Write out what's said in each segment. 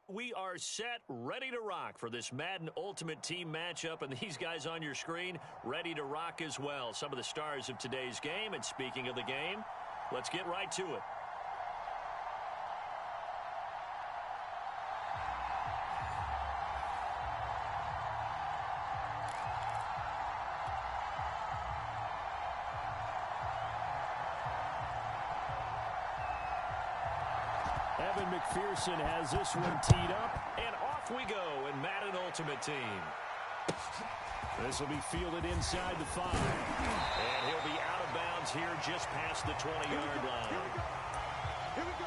We are set, ready to rock for this Madden Ultimate Team matchup, and these guys on your screen ready to rock as well. Some of the stars of today's game, and speaking of the game, let's get right to it. Evan McPherson has this one teed up. And off we go in Madden Ultimate Team. This will be fielded inside the 5. And he'll be out of bounds here just past the 20-yard line. Here we go.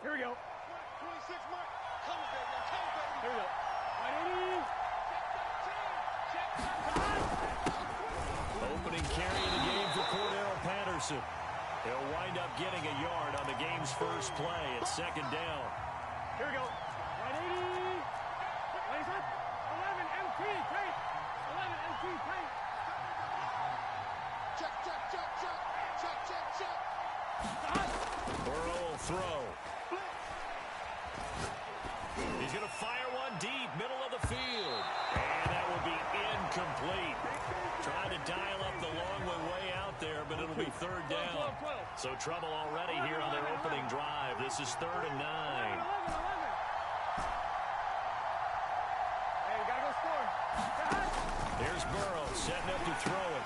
Here we go. 26 mark. Come, baby. Come, baby. Here we go. 180. Opening carry of the game for Cordell Patterson. He'll wind up getting a yard on the game's first play at second down. Here we go. 180. Lays up. 11 MT. Tight. 11 MT. Tight. Check, check, check, check. Check, check, check. Burrow will throw. He's going to fire one deep, middle of the field. And that will be incomplete. Trying to dial up the long way out there, but it'll be third down. So trouble already here on their opening drive. This is 3rd and 9. Hey, we got to go score. Here's Burrow setting up to throw it.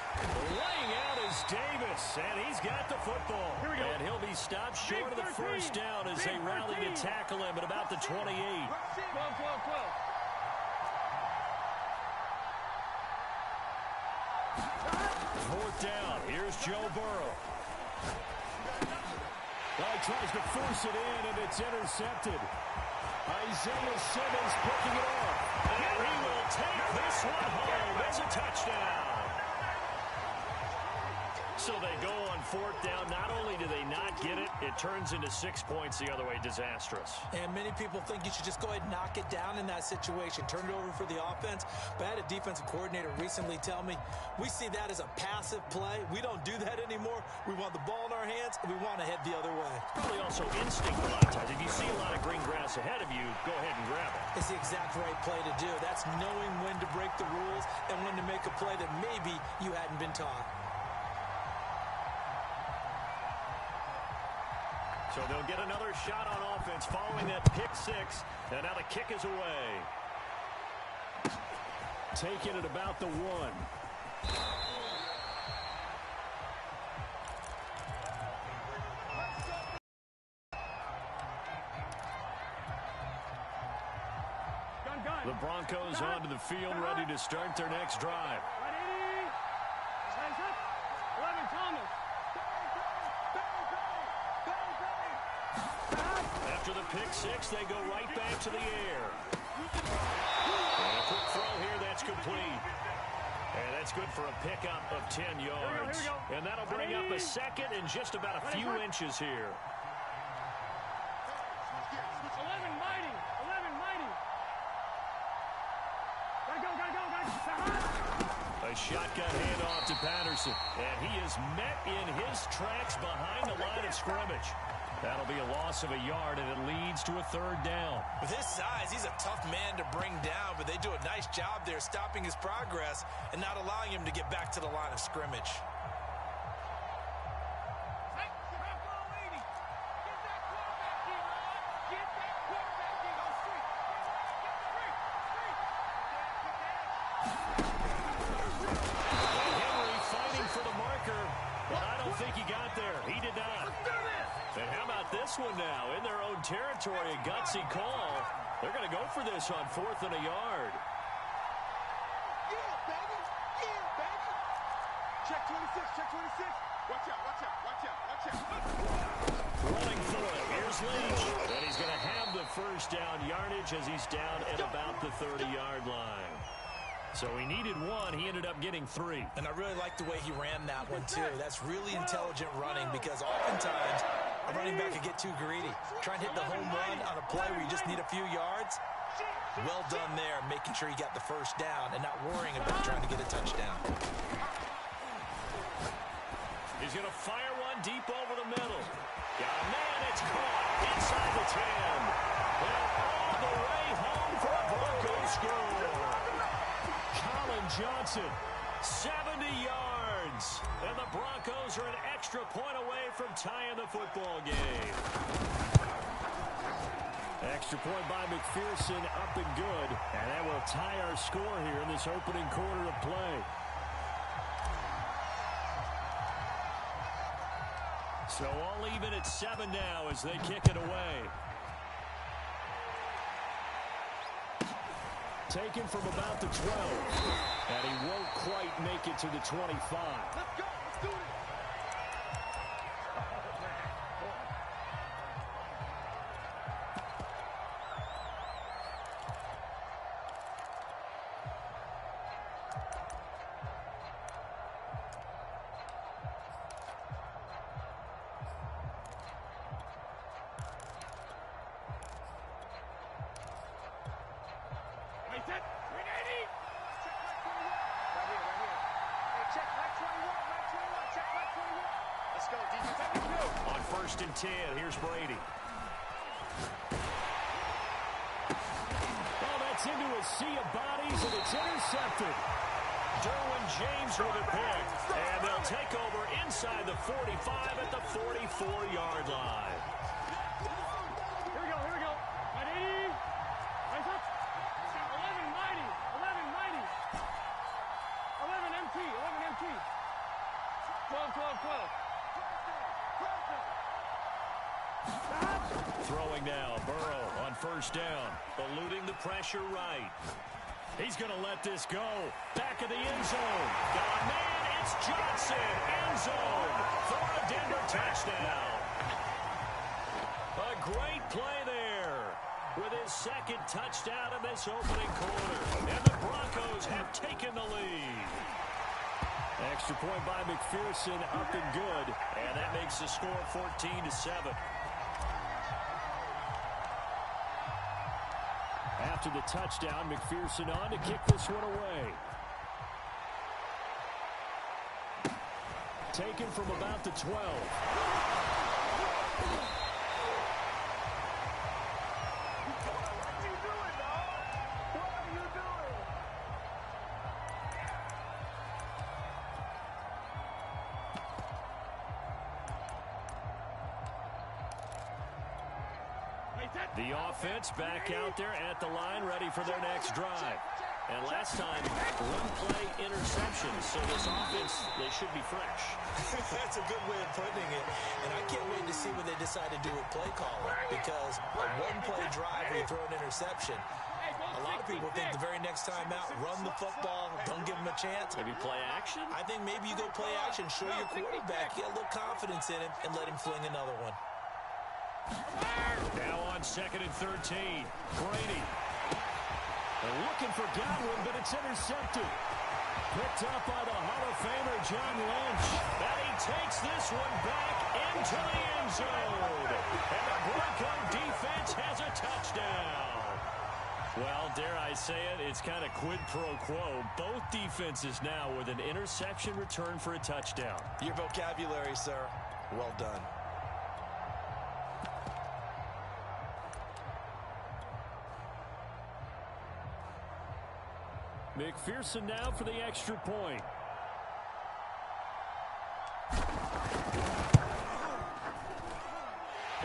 Laying out is Davis, and he's got the football. Here we go. And he'll be stopped short of the first down as they rally to tackle him at about the 28. 12. Fourth down. Here's Joe Burrow. Well, he tries to force it in, and it's intercepted. Isaiah Simmons picking it off. And he will take this one home. It's a touchdown. So they go on 4th down. Not only do they not get it, it turns into 6 points the other way. Disastrous. And many people think you should just go ahead and knock it down in that situation. Turn it over for the offense. But I had a defensive coordinator recently tell me, we see that as a passive play. We don't do that anymore. We want the ball in our hands, and we want to head the other way. Probably also instinct a lot of times. If you see a lot of green grass ahead of you, go ahead and grab it. It's the exact right play to do. That's knowing when to break the rules and when to make a play that maybe you hadn't been taught. So they'll get another shot on offense following that pick 6. And now the kick is away. Taking it about the 1. Gun. The Broncos onto the field, ready to start their next drive. 180. Lays up. 11 Thomas. After the pick 6, they go right back to the air. And a quick throw here, that's complete. And that's good for a pickup of 10 yards. Here we go. And that'll bring up a second and just about a few inches here. 11 Mighty. Gotta go. A shotgun handoff to Patterson. And he is met in his tracks behind the line of scrimmage. That'll be a loss of a yard, and it leads to a 3rd down. With his size, he's a tough man to bring down, but they do a nice job there stopping his progress and not allowing him to get back to the line of scrimmage. Henry fighting for the marker, but I don't think he got there. He did not. And how about this one now? In their own territory, a gutsy call. They're going to go for this on 4th and a yard. Yeah, baby. Check 26. Watch out. Running for it. Here's Lynch. And he's going to have the first down yardage as he's down at about the 30-yard line. So he needed one. He ended up getting 3. And I really like the way he ran that one, too. That's really intelligent running because oftentimes a running back can get too greedy. Try and hit the home run on a play where you just need a few yards. Well done there, making sure he got the first down and not worrying about trying to get a touchdown. He's going to fire one deep over the middle. Got a man, it's caught inside the 10. And all the way home for a Broncos score. Colin Johnson, 70 yards. And the Broncos are an extra point away from tying the football game. Extra point by McPherson, up and good. And that will tie our score here in this opening quarter of play. So all even at 7 now as they kick it away. Taken from about the 12. And he won't quite make it to the 25. Let's go. Let's do it. On 1st and 10, here's Brady. Oh, that's into a sea of bodies, and it's intercepted. Derwin James with a pick, and they'll take over inside the 45 at the 44-yard line. Here we go. Ready? Rise up. 11 mighty. 11 MT. 12. Throwing now, Burrow on 1st down, eluding the pressure right. He's going to let this go. Back of the end zone. Got a man, it's Johnson. End zone for a Denver touchdown. A great play there with his 2nd touchdown in this opening quarter. And the Broncos have taken the lead. Extra point by McPherson, up and good. And that makes the score 14-7. After the touchdown, McPherson on to kick this one away. Taken from about the 12. The offense back out there at the line, ready for their next drive. And last time, one play interception. So this offense, they should be fresh. That's a good way of putting it. And I can't wait to see what they decide to do with play calling. Because a one-play drive where you throw an interception, a lot of people think the very next time out, run the football, don't give them a chance. Maybe play action? I think maybe you go play action, show your quarterback, get a little confidence in him, and let him fling another one. Now on 2nd and 13. Brady. They're looking for Godwin, but it's intercepted. Picked up by the Hall of Famer, John Lynch. And he takes this one back into the end zone. And the Bronco defense has a touchdown. Well, dare I say it, it's kind of quid pro quo. Both defenses now with an interception return for a touchdown. Your vocabulary, sir. Well done. McPherson now for the extra point.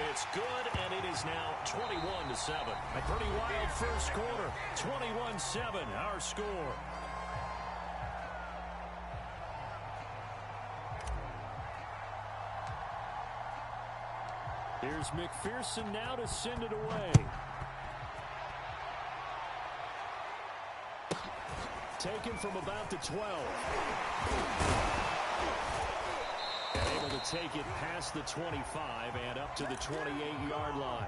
It's good, and it is now 21-7. A pretty wild first quarter. 21-7, our score. Here's McPherson now to send it away. Taken from about the 12. Able to take it past the 25 and up to the 28-yard line.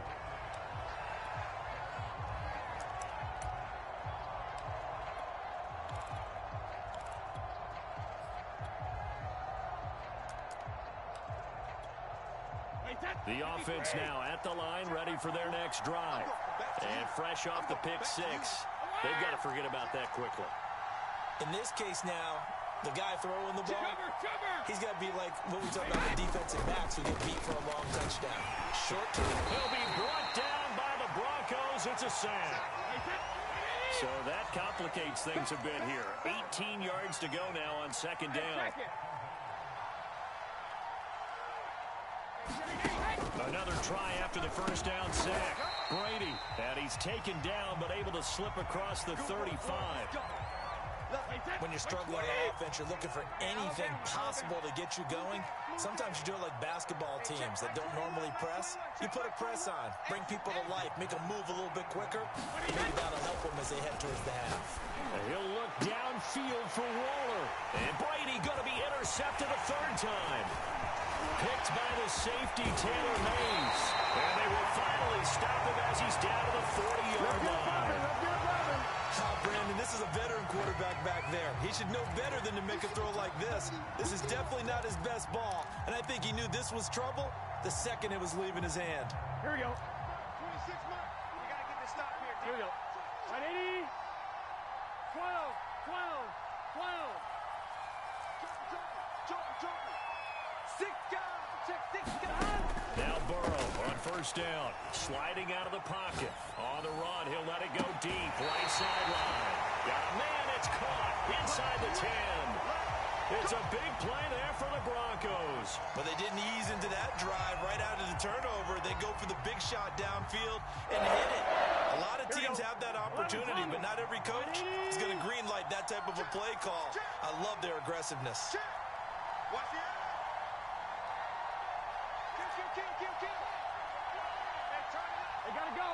The offense now at the line, ready for their next drive. And fresh off the pick six, they've got to forget about that quickly. In this case now, the guy throwing the ball, he's got to be like what we talk about the defensive backs who get beat for a long touchdown. Short term. He'll be brought down by the Broncos. It's a sack. So that complicates things a bit here. 18 yards to go now on second down. Another try after the first down sack. Brady, and he's taken down but able to slip across the 35. When you're struggling on offense, you're looking for anything possible to get you going. Sometimes you do it like basketball teams that don't normally press. You put a press on, bring people to life, make them move a little bit quicker. Maybe that'll help them as they head towards the half. He'll look downfield for Waller. And Brady going to be intercepted a third time. Picked by the safety, Taylor Mays. And they will finally stop him as he's down to the 40-yard line. Brandon, this is a veteran quarterback back there. He should know better than to make a throw like this. This is definitely not his best ball. And I think he knew this was trouble the second it was leaving his hand. Here we go. 26 mark. We got to get this stop here. Here we go. 180. 12. 12. 12. Jump. 6 guys. Check 6 guys. Now Burrow on first down. Sliding out of the pocket. On the run, he'll let it go deep. Right sideline. Got a man, it's caught. Inside the 10. It's a big play there for the Broncos. But they didn't ease into that drive right out of the turnover. They go for the big shot downfield and hit it. A lot of teams have that opportunity, but not every coach is going to green light that type of a play call. I love their aggressiveness. Watch the eye. Kill. They gotta go.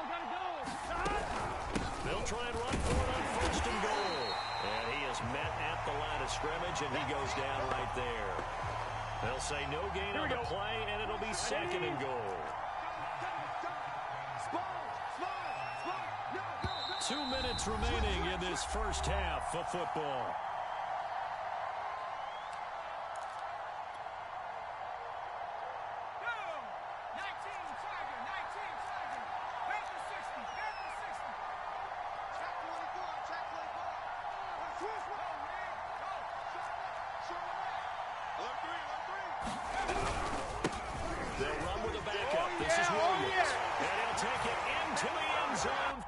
They'll try and run for it on first and goal. And he is met at the line of scrimmage, and he goes down right there. They'll say no gain on the play, and it'll be second and goal. 2 minutes remaining in this first half of football. They'll run with a backup. This is Williams. And he'll take it into the end zone.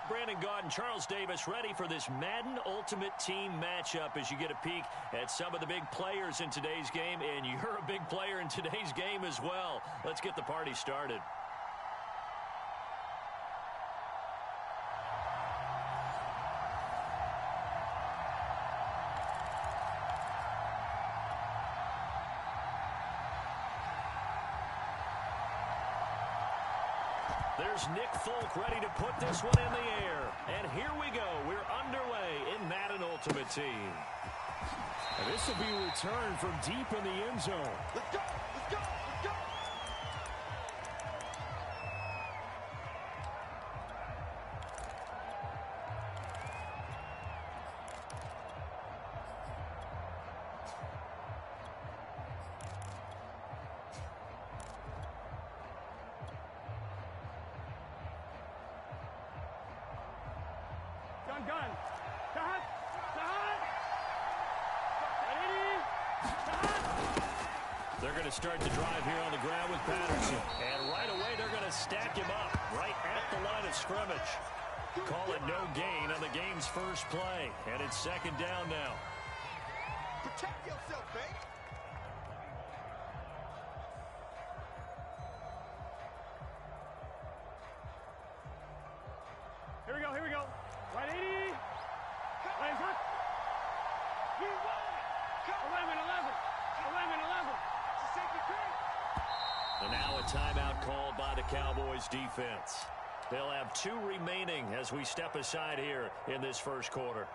Brandon Gaudin, Charles Davis, ready for this Madden Ultimate Team matchup as you get a peek at some of the big players in today's game, and you're a big player in today's game as well. Let's get the party started. There's Nick Folk ready to put this one in the air. And here we go. We're underway in Madden Ultimate Team. And this will be a return from deep in the end zone. Let's go! Let's go! Let's go! Gun. Cut. They're going to start the drive here on the ground with Patterson. And right away, they're going to stack him up right at the line of scrimmage. Call it no gain on the game's first play. And it's second down now. Protect yourself, man. Here we go. Right 80. Right hot. 11. And now a timeout called by the Cowboys defense. They'll have 2 remaining as we step aside here in this first quarter.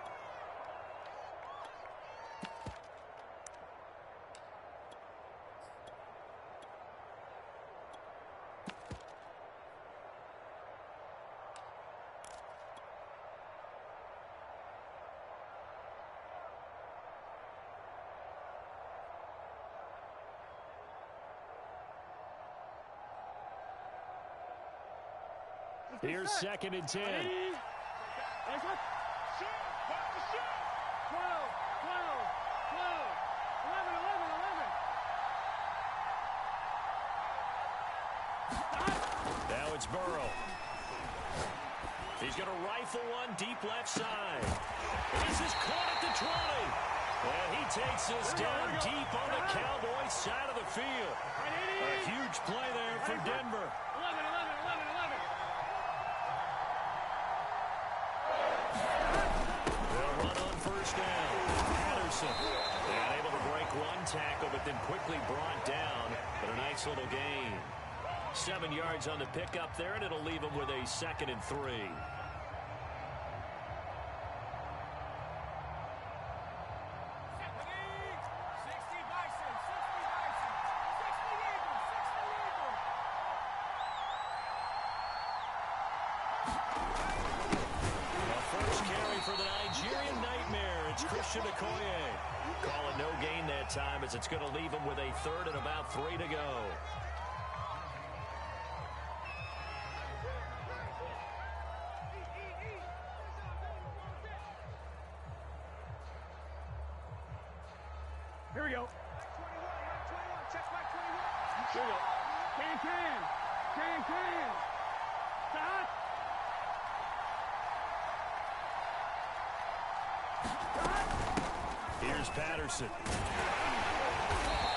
Here's second and 10. 12. Now it's Burrow. He's going to rifle one deep left side. This is caught at the 20. And he takes this down deep on the Cowboys side of the field. A huge play there for Denver. 11. They'll run on first down. Patterson. And able to break one tackle, but then quickly brought down. But a nice little gain. 7 yards on the pickup there, and it'll leave him with a 2nd and 3. Christian Okoye. Call it no gain that time as it's going to leave him with a 3rd and about 3 to go. Here we go. Check back 21. Here we go. Can. Stop. Here's Patterson.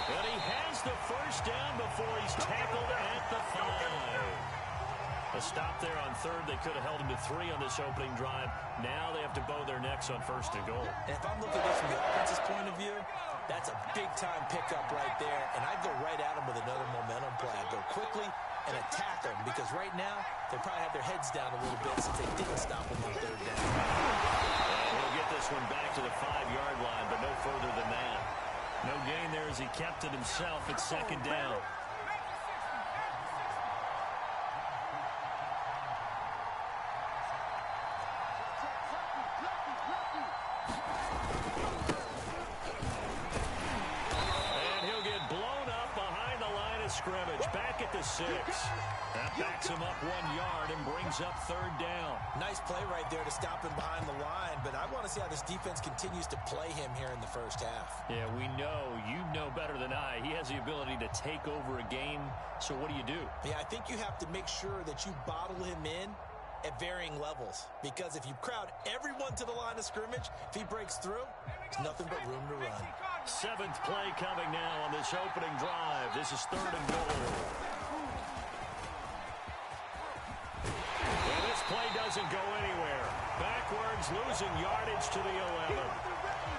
But he has the first down before he's tackled at the 5. A stop there on 3rd. They could have held him to 3 on this opening drive. Now they have to bow their necks on 1st and goal. And if I'm looking at this from the offense's point of view, that's a big-time pickup right there. And I'd go right at him with another momentum play. I'd go quickly and attack them because right now they probably have their heads down a little bit since they didn't stop him on 3rd down. He'll get this one back to the 5-yard line, but no further than that. No gain there as he kept it himself at 2nd down. And he'll get blown up behind the line of scrimmage, back at the 6. That backs him up 1 yard and brings up 3rd down. Nice play right there to stop him behind the line, but I want to see how this defense continues to play him here in the first half. Yeah, we know. You know better than I. He has the ability to take over a game, so what do you do? Yeah, I think you have to make sure that you bottle him in at varying levels. Because if you crowd everyone to the line of scrimmage, if he breaks through, there's nothing but room to run. 7th play coming now on this opening drive. This is 3rd and goal. And this play doesn't go anywhere. Backwards, losing yardage to the 11.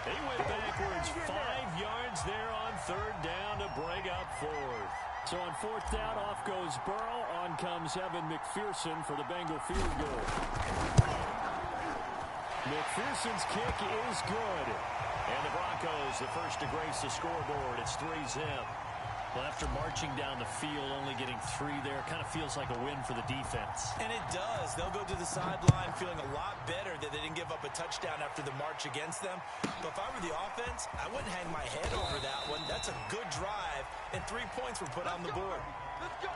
He went backwards 5 yards there on 3rd down to bring up 4th. So on 4th down, off goes Burrow. On comes Evan McPherson for the Bengal field goal. McPherson's kick is good. And the Broncos, the first to grace the scoreboard. It's 3-0. Well, after marching down the field, only getting 3 there, kind of feels like a win for the defense. And it does. They'll go to the sideline feeling a lot better that they didn't give up a touchdown after the march against them. But if I were the offense, I wouldn't hang my head over that one. That's a good drive, and 3 points were put on the board. Let's go.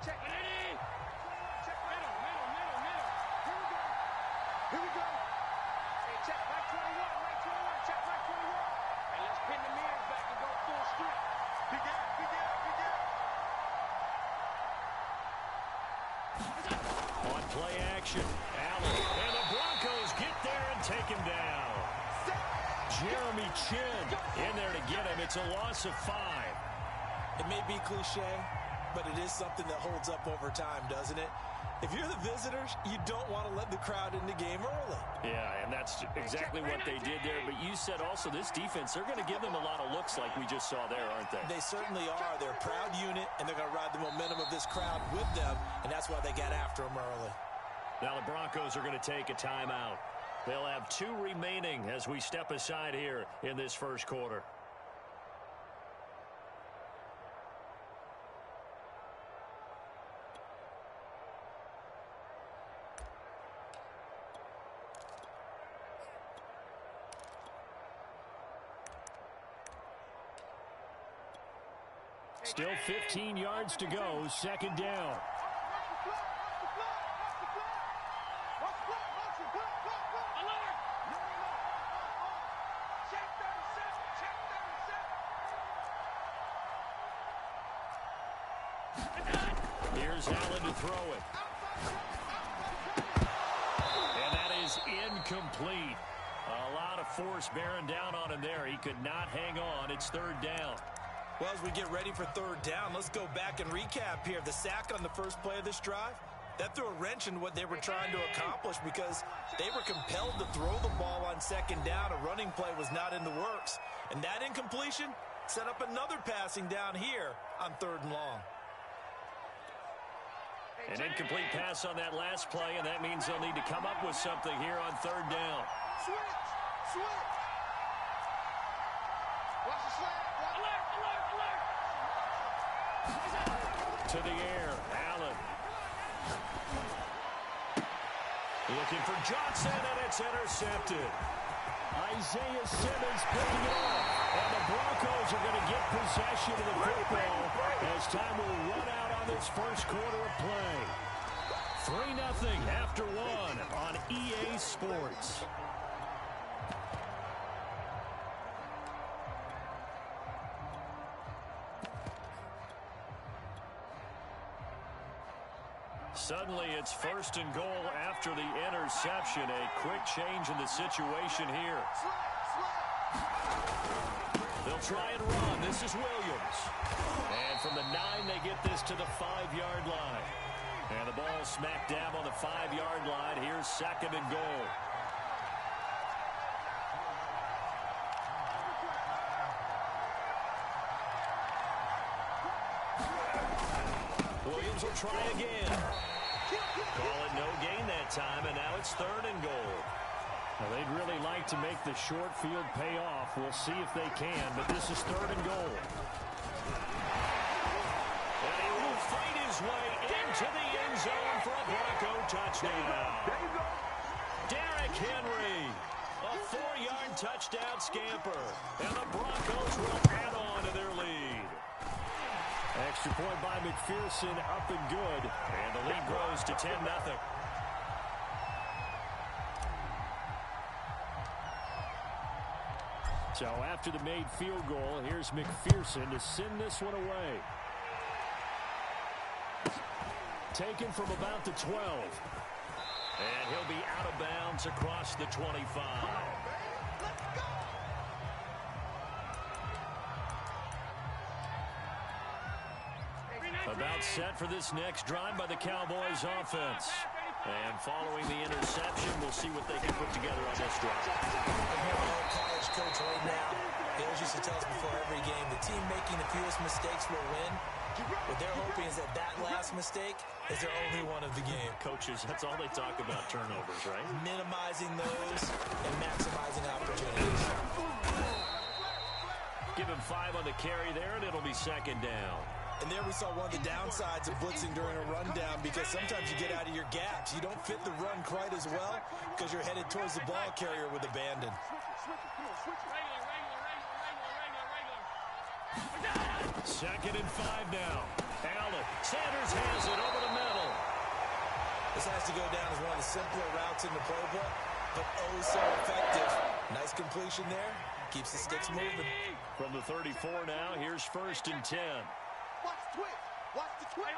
Check. Ready? Check. Middle. Here we go. Hey, check. Right 21. Check right 21. Hey, let's pin the mirrors back and go full strip. Big out. On play action, Allen. And the Broncos get there and take him down. Jeremy Chin in there to get him. It's a loss of 5. It may be cliche, but it is something that holds up over time, doesn't it? If you're the visitors, you don't want to let the crowd in the game early. Yeah, and that's exactly what they did there. But you said also this defense, they're going to give them a lot of looks like we just saw there, aren't they? They certainly are. They're a proud unit, and they're going to ride the momentum of this crowd with them, and that's why they got after them early. Now the Broncos are going to take a timeout. They'll have 2 remaining as we step aside here in this first quarter. Still 15 yards to go. 2nd down. Here's Allen to throw it. And that is incomplete. A lot of force bearing down on him there. He could not hang on. It's 3rd down. Well, as we get ready for 3rd down, let's go back and recap here. The sack on the first play of this drive, that threw a wrench in what they were trying to accomplish because they were compelled to throw the ball on 2nd down. A running play was not in the works. And that incompletion set up another passing down here on 3rd and long. An incomplete pass on that last play, and that means they'll need to come up with something here on 3rd down. Switch. Watch the slant. Alert. To the air, Allen. Looking for Johnson, and it's intercepted. Isaiah Simmons picking it up. And the Broncos are going to get possession of the football as time will run out on this first quarter of play. 3-0 after 1 on EA Sports. Suddenly, it's 1st and goal after the interception. A quick change in the situation here. They'll try and run. This is Williams. And from the 9, they get this to the 5-yard line. And the ball smack dab on the 5-yard line. Here's 2nd and goal. Williams will try again. Call it no gain that time, and now it's 3rd and goal. Well, they'd really like to make the short field pay off. We'll see if they can, but this is 3rd and goal. And he will fight his way into the end zone for a Bronco touchdown. There you go. Derrick Henry. A 4-yard touchdown scamper. And the Broncos will add on to their lead. Extra point by McPherson, up and good. And the lead grows to 10-0. So after the made field goal, here's McPherson to send this one away. Taken from about the 12. And he'll be out of bounds across the 25. About set for this next drive by the Cowboys offense. And following the interception, we'll see what they can put together on this drive. I'm an old college coach right now. He always used to tell us before every game, the team making the fewest mistakes will win. What they're hoping is that last mistake is their only one of the game. Coaches, that's all they talk about, turnovers, right? Minimizing those and maximizing opportunities. Give him 5 on the carry there, and it'll be second down. And there we saw one of the downsides of blitzing during a rundown, because sometimes you get out of your gaps. You don't fit the run quite as well because you're headed towards the ball carrier with abandon. Second and 5 now. Allen. Sanders has it over the middle. This has to go down as one of the simpler routes in the playbook, but oh so effective. Nice completion there. Keeps the sticks moving. From the 34 now, here's first and 10. Watch the twist. Watch the twist.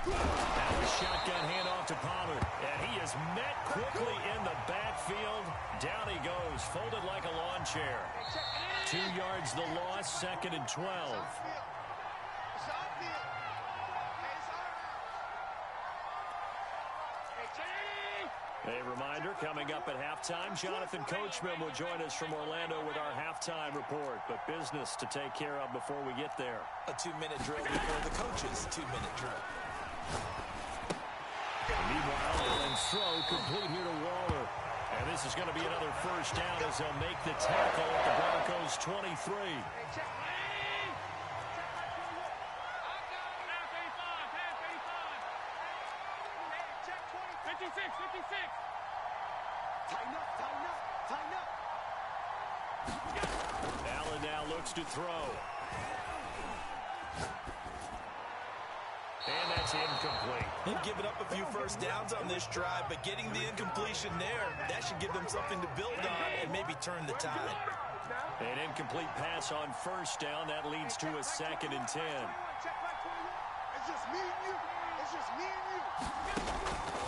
That was shotgun handoff to Pollard. And he is met quickly in the backfield. Down he goes, folded like a lawn chair. 2 yards the loss, second and 12. A reminder, coming up at halftime, Jonathan Coachman will join us from Orlando with our halftime report. But business to take care of before we get there. A 2-minute drill before the coach's 2-minute drill. Meanwhile, Allen's throw complete here to Waller. And this is going to be another first down as they'll make the tackle at the Broncos' 23. 56. Tighten up. Allen now looks to throw. And that's incomplete. They've given up a few first downs on this drive, but getting the incompletion there, that should give them something to build on and maybe turn the tide. An incomplete pass on first down. That leads to a second and 10. It's just me and you.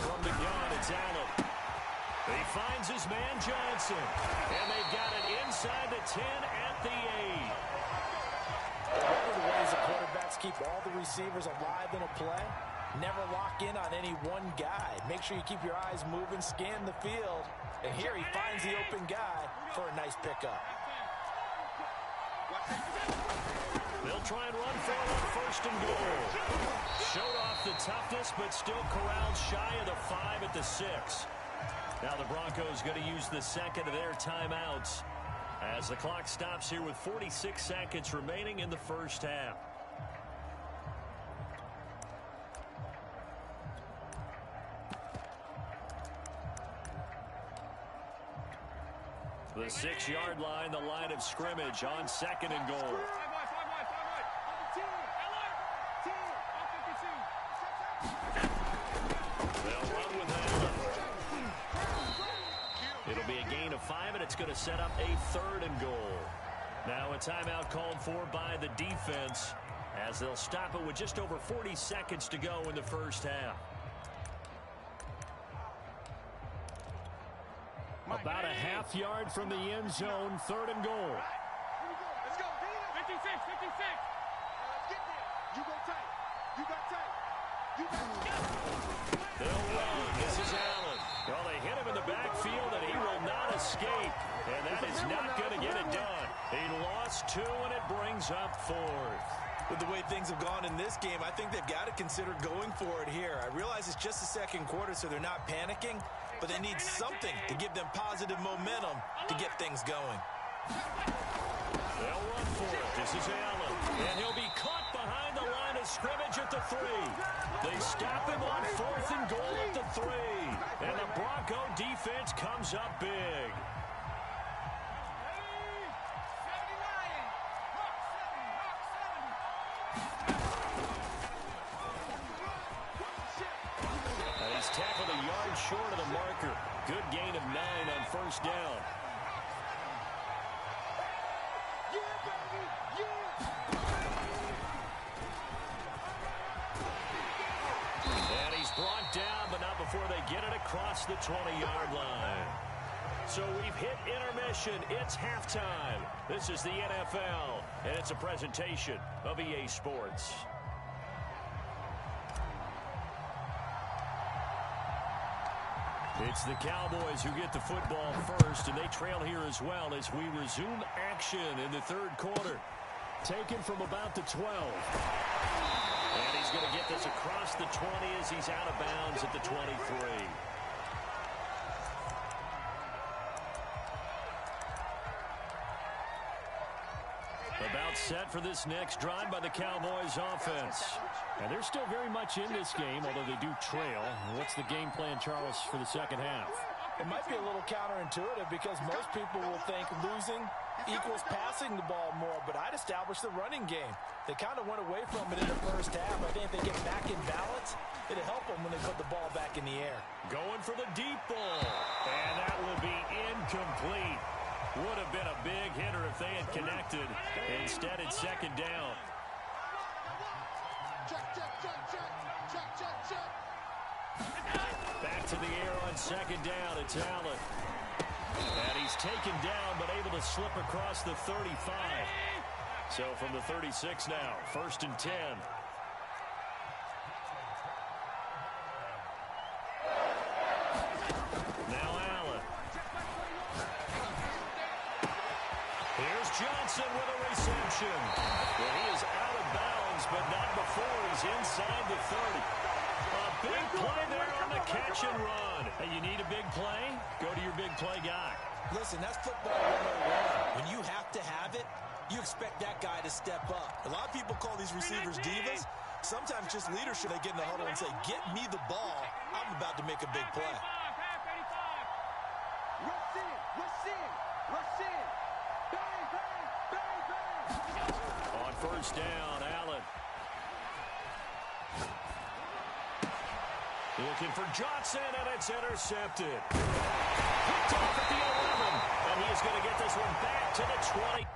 From the gun, it's Allen. He finds his man Johnson. And they've got it inside the 10 at the 8. One of the ways the quarterbacks keep all the receivers alive in a play, never lock in on any one guy. Make sure you keep your eyes moving, scan the field. And here he finds the open guy for a nice pickup. They'll try and run for it on first and goal. Showed off the toughness, but still corralled shy of the 5 at the 6. Now the Broncos going to use the second of their timeouts as the clock stops here with 46 seconds remaining in the first half. The 6-yard line, the line of scrimmage on second and goal. They'll run with Allen. It'll be a gain of 5, and it's going to set up a third and goal. Now a timeout called for by the defense as they'll stop it with just over 40 seconds to go in the first half. About a half yard from the end zone, third and goal. Let's go. 56. Get there. You go tight. You got tight. They'll run. This is Allen. Well, they hit him in the backfield, and he will not escape. And that is not going to get it done. He lost 2, and it brings up 4th. With the way things have gone in this game, I think they've got to consider going for it here. I realize it's just the second quarter, so they're not panicking, but they need something to give them positive momentum to get things going. They'll run for it. This is Allen. And he'll be caught behind the line of of scrimmage at the 3. They stop him on 4th and goal at the 3. And the Bronco defense comes up big. And he's tackled a yard short of the marker. Good gain of 9 on 1st down. And he's brought down, but not before they get it across the 20-yard line. So we've hit intermission. It's halftime. This is the NFL, and it's a presentation of EA Sports. It's the Cowboys who get the football first, and they trail here as well as we resume action in the 3rd quarter. Taken from about the 12. And he's going to get this across the 20 as he's out of bounds at the 23. About set for this next drive by the Cowboys offense. And they're still very much in this game, although they do trail. What's the game plan, Charles, for the second half? It might be a little counterintuitive because most people will think losing equals passing the ball more, but I'd establish the running game. They kind of went away from it in the first half. I think if they get back in balance, it'll help them when they put the ball back in the air. Going for the deep ball. And that will be incomplete. Would have been a big hitter if they had connected. Instead, it's 2nd down. Back to the air on 2nd down. It's Allen. And he's taken down, but able to slip across the 35. So from the 36 now, 1st and 10. Now Allen. Here's Johnson with a reception. Well, he is out of bounds, but not before he's inside the 30. A big play there on the catch and run. Hey, you need a big play? Go to your big play guy. Listen, that's football 101. When you have to have it, you expect that guy to step up. A lot of people call these receivers divas. Sometimes just leadership, they get in the huddle and say, get me the ball. I'm about to make a big play. On 1st down, Allen. Looking for Johnson, and it's intercepted. Picked off at the 11, and he's going to get this one back to the 20.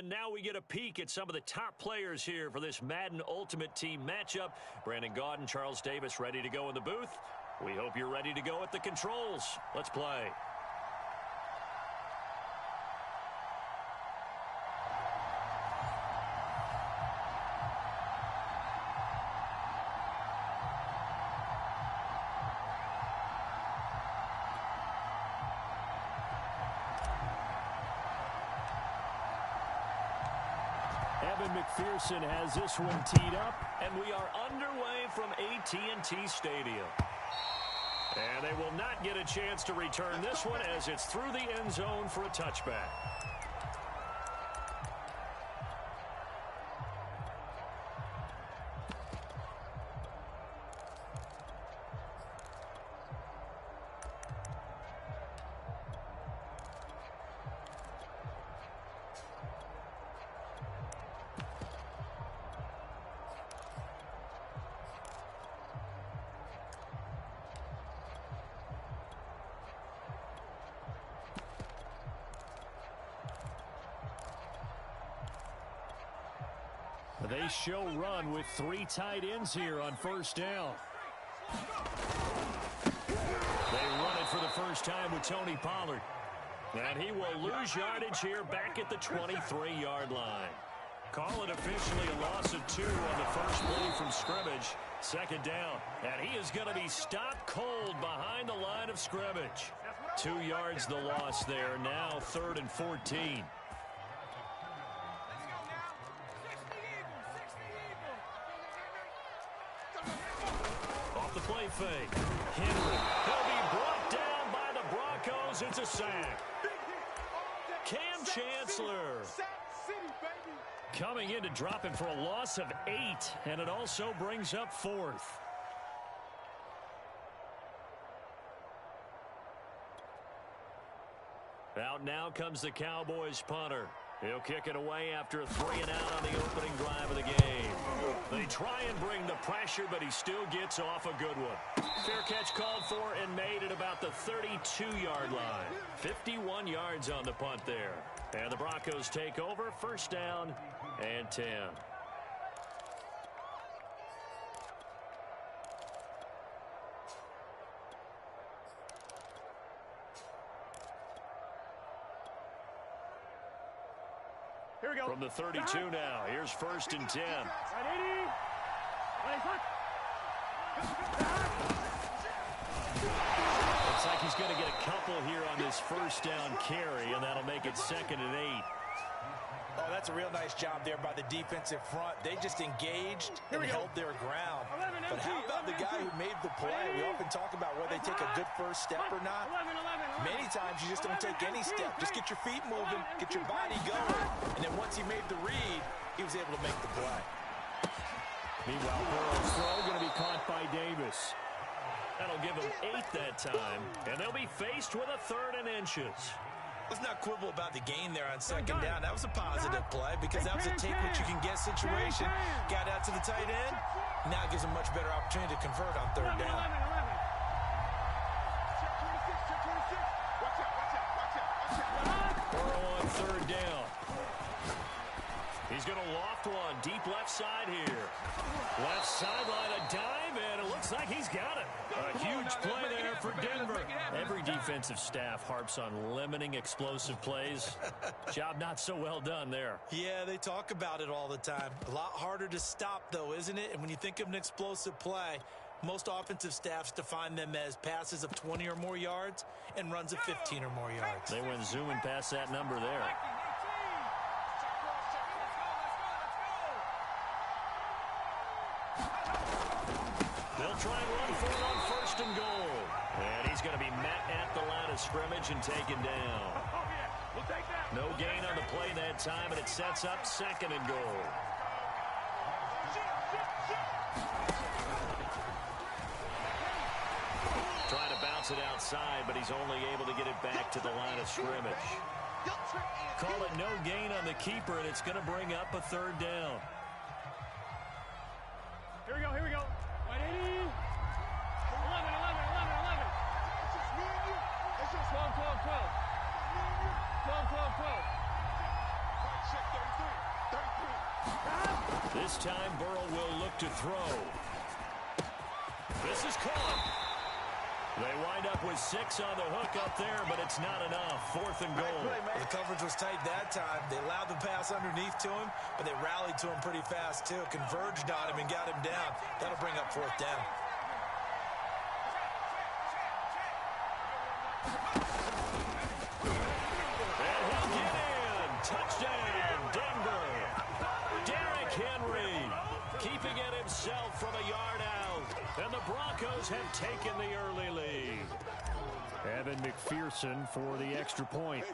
and now we get a peek at some of the top players here for this Madden Ultimate Team matchup. Brandon Gaudin, Charles Davis ready to go in the booth. We hope you're ready to go at the controls. Let's play. Evan McPherson has this one teed up. And we are underway from AT&T Stadium. And they will not get a chance to return this one as it's through the end zone for a touchback. They show run with 3 tight ends here on first down. They run it for the first time with Tony Pollard. And he will lose yardage here back at the 23-yard line. Call it officially a loss of 2 on the first play from scrimmage. Second down. And he is going to be stopped cold behind the line of scrimmage. 2 yards the loss there. Now 3rd and 14. Off the play fake. Henry. He'll be brought down by the Broncos. It's a sack. Cam Chancellor coming in to drop him for a loss of 8, and it also brings up 4th. Out now comes the Cowboys punter. He'll kick it away after a 3 and out on the opening drive of the game. They try and bring the pressure, but he still gets off a good one. Fair catch called for and made at about the 32-yard line. 51 yards on the punt there. And the Broncos take over, first down and 10. Here we go. From the 32 now, here's 1st and 10. Looks like he's going to get a couple here on this first down carry, and that'll make it 2nd and 8. Oh, that's a real nice job there by the defensive front. They just engaged and held their ground. But how about the guy who made the play? We often talk about whether they take a good first step or not. Many times you just don't take any step. Just get your feet moving, get your body going. And then once he made the read, he was able to make the play. Meanwhile, Burrow's throw going to be caught by Davis. That'll give him 8 that time, and they'll be faced with a 3rd and inches. Let's not quibble about the gain there on 2nd down. That was a positive play because that was a take-what-you-can-get situation. Got out to the tight end. Now gives him much better opportunity to convert on 3rd down. Burrow on 3rd down. He's going to loft one deep left side here. Left sideline, a dive, and it looks like he's got it. A huge play there for Denver. Every defensive staff harps on limiting explosive plays. Job not so well done there. Yeah, they talk about it all the time. A lot harder to stop, though, isn't it? And when you think of an explosive play, most offensive staffs define them as passes of 20 or more yards and runs of 15 or more yards. They went zooming past that number there. They'll try and run for it on 1st and goal. And he's going to be met at the line of scrimmage and taken down. No gain on the play that time, and it sets up 2nd and goal. Trying to bounce it outside, but he's only able to get it back to the line of scrimmage. Call it no gain on the keeper, and it's going to bring up a 3rd down. Here we go, here we go. 180. 11. 12. 12. 12. 12. 12. This time Burrow will look to throw. This is caught. They wind up with 6 on the hook up there, but it's not enough. 4th and goal. The coverage was tight that time. They allowed the pass underneath to him, but they rallied to him pretty fast, too. Converged on him and got him down. That'll bring up 4th down. And he'll get in. Touchdown, Denver. Derrick Henry keeping it himself from a yard out. And the Broncos have taken the early lead. Evan McPherson for the extra point.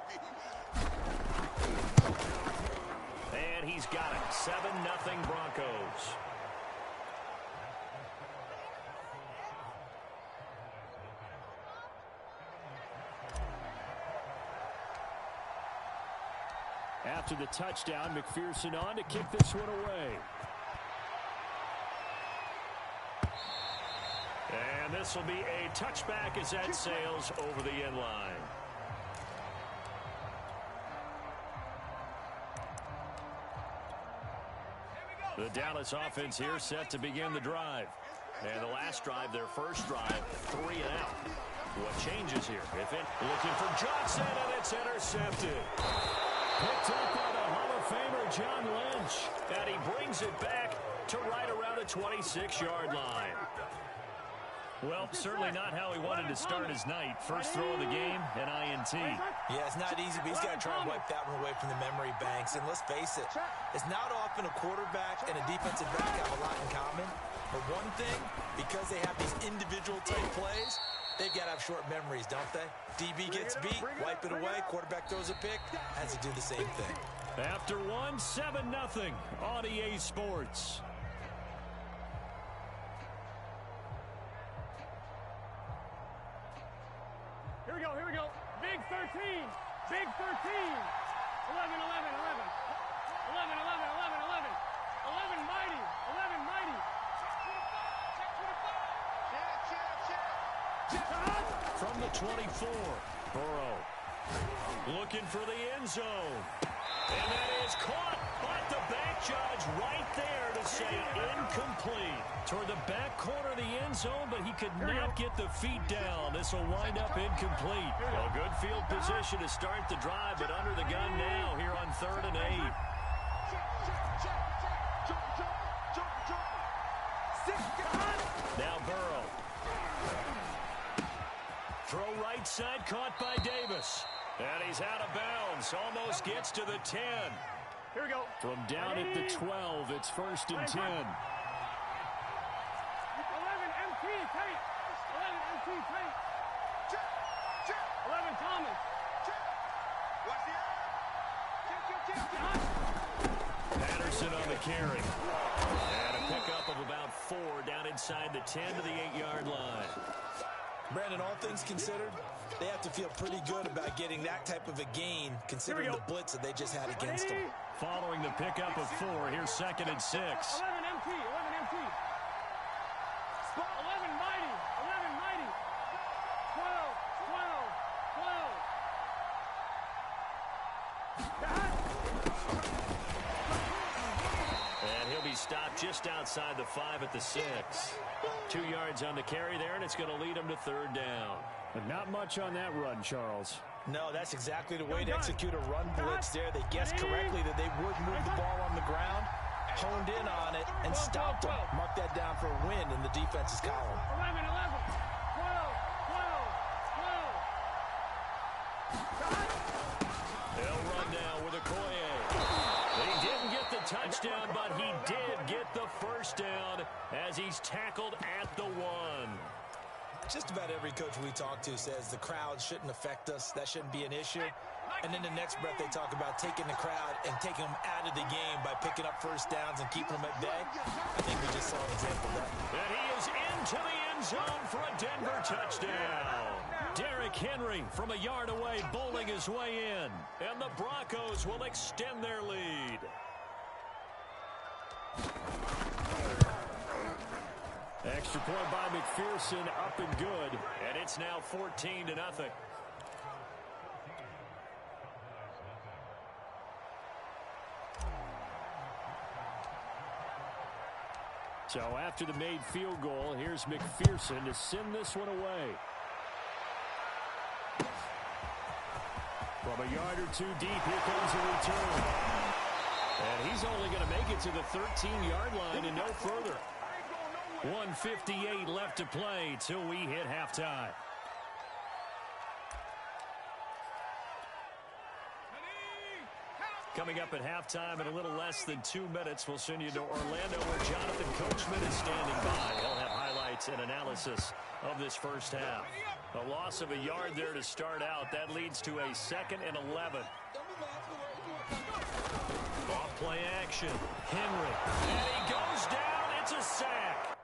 And he's got it. 7-0 Broncos. After the touchdown, McPherson on to kick this one away. And this will be a touchback as that sails over the end line. The Dallas offense here set to begin the drive. And the last drive, their first drive, 3 and out. What changes here? Looking for Johnson, and it's intercepted. Picked up by the Hall of Famer John Lynch. And he brings it back to right around the 26-yard line. Well, certainly not how he wanted to start his night. First throw of the game, an INT. Yeah, it's not easy, but he's got to try and wipe that one away from the memory banks. And let's face it, it's not often a quarterback and a defensive back have a lot in common. But one thing, because they have these individual type plays, they've got to have short memories, don't they? DB gets beat, wipe it away, quarterback throws a pick, has to do the same thing. After 7-0 on EA Sports. Here we go. Big 13. Big 13. 11, 11, 11. 11, 11, 11, 11. 11 mighty. 11 mighty. From the 24, Burrow looking for the end zone. And that is caught, but the back judge right there to say incomplete. Toward the back corner of the end zone, but he could not get the feet down. This will wind up incomplete. Well, good field position to start the drive, but under the gun now here on 3rd and 8. Now Burrow. Throw right side, caught by Davis. And he's out of bounds. Almost gets to the 10. Here we go. From down at the 12, it's 1st and 10. 11 MT, tight. 11 MT, tight. 11 Thomas. Patterson on the carry. And a pickup of about 4 down inside the 10 to the 8-yard line. Brandon, all things considered, they have to feel pretty good about getting that type of a gain, considering the blitz that they just had against them. Following the pickup of 4, here's 2nd and 6. 11 MT, 11 MT. 11 mighty, 11 mighty. 12, 12, 12. And he'll be stopped just outside the 5 at the 6. 2 yards on the carry there, and it's going to lead him to 3rd down. But not much on that run, Charles. No, that's exactly the way to execute a run blitz there. They guessed correctly that they would move the ball on the ground, honed in on it, and stopped them. Mark that down for a win in the defense's column. 11, 11, 12, 12. They'll run now with Okoye. He didn't get the touchdown, but he did get the first down as he's tackled at the 1. Just about every coach we talk to says the crowd shouldn't affect us. That shouldn't be an issue. And in the next breath, they talk about taking the crowd and taking them out of the game by picking up first downs and keeping them at bay. I think we just saw an example of that. And he is into the end zone for a Denver touchdown. Derrick Henry from a yard away bowling his way in. And the Broncos will extend their lead. Extra point by McPherson, up and good. And it's now 14-0. So after the made field goal, here's McPherson to send this one away. From a yard or two deep, here comes a return. And he's only going to make it to the 13-yard line and no further. 1:58 left to play till we hit halftime. Coming up at halftime in a little less than 2 minutes, we'll send you to Orlando where Jonathan Coachman is standing by. He'll have highlights and analysis of this first half. A loss of a yard there to start out. That leads to a 2nd and 11. Off play action. Henry. And he goes down. It's a sack.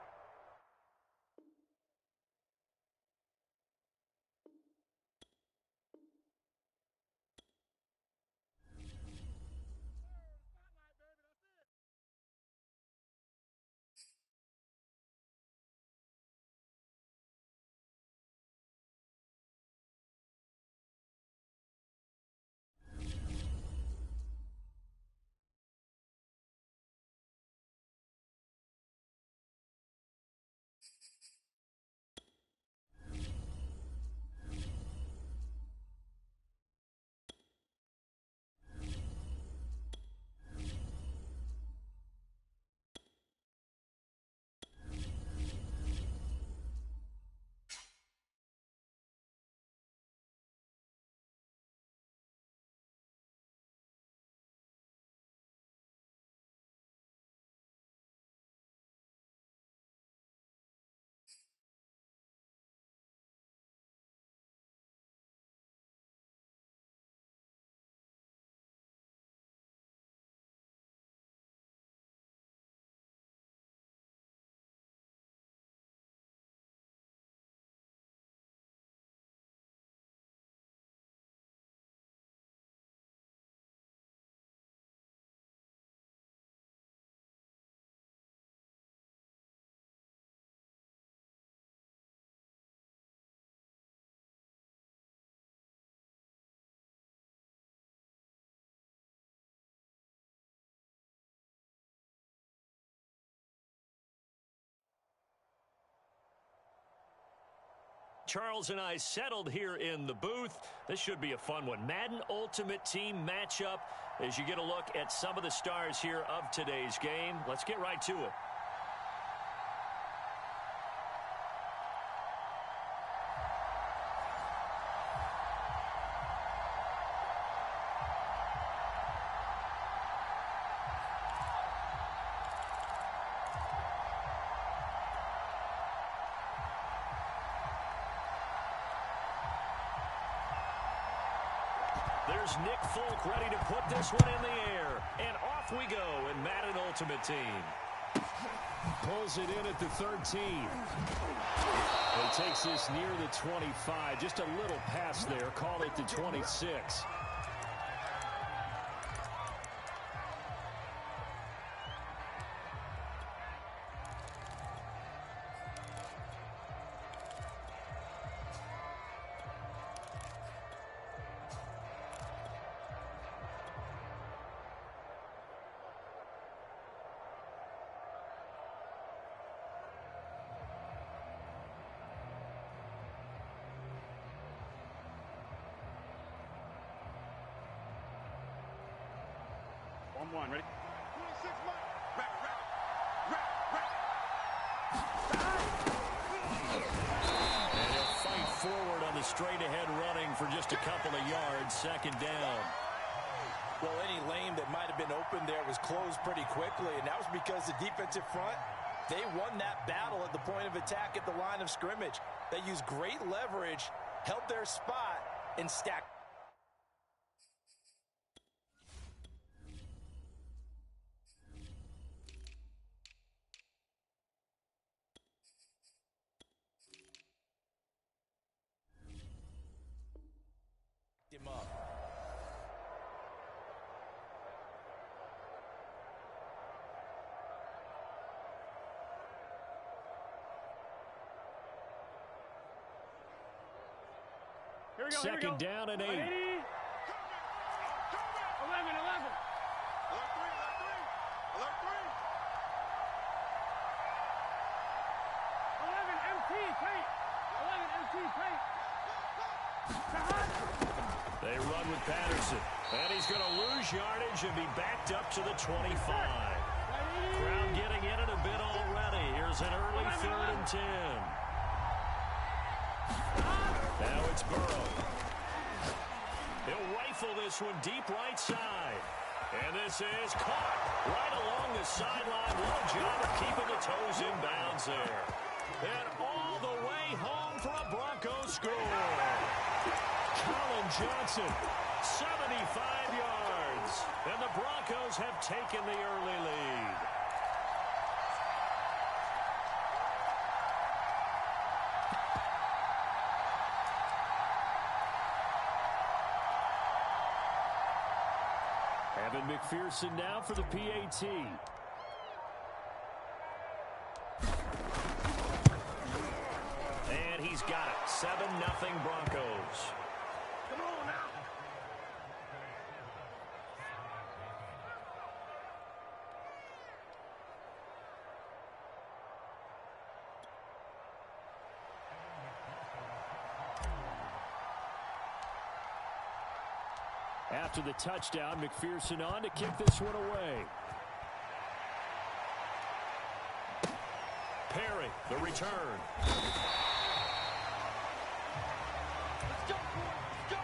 Charles and I settled here in the booth. This should be a fun one. Madden Ultimate Team matchup as you get a look at some of the stars here of today's game. Let's get right to it. There's Nick Folk ready to put this one in the air. And off we go in Madden Ultimate Team. Pulls it in at the 13. He takes this near the 25. Just a little pass there. Call it the 26. One, ready? 26, and he'll fight forward on the straight-ahead running for just a couple of yards. 2nd down. Well, any lane that might have been open there was closed pretty quickly, and that was because the defensive front, they won that battle at the point of attack at the line of scrimmage. They used great leverage, held their spot, and stacked. Him up. Here we go. 2nd down and 8. 11, 11. Tate. 11, MT Tate. They run with Patterson. And he's going to lose yardage and be backed up to the 25. Crowd getting in it a bit already. Here's an early 3rd and 10. Now it's Burrow. He'll rifle this one deep right side. And this is caught right along the sideline. What a job of keeping the toes in bounds there. And all the way home for a Broncos score. Colin Johnson, 75 yards. And the Broncos have taken the early lead. Evan McPherson now for the PAT. And he's got it. 7-0 Broncos. Come on now. After the touchdown, McPherson on to kick this one away. Perry, the return. Let's go, boy. Let's go.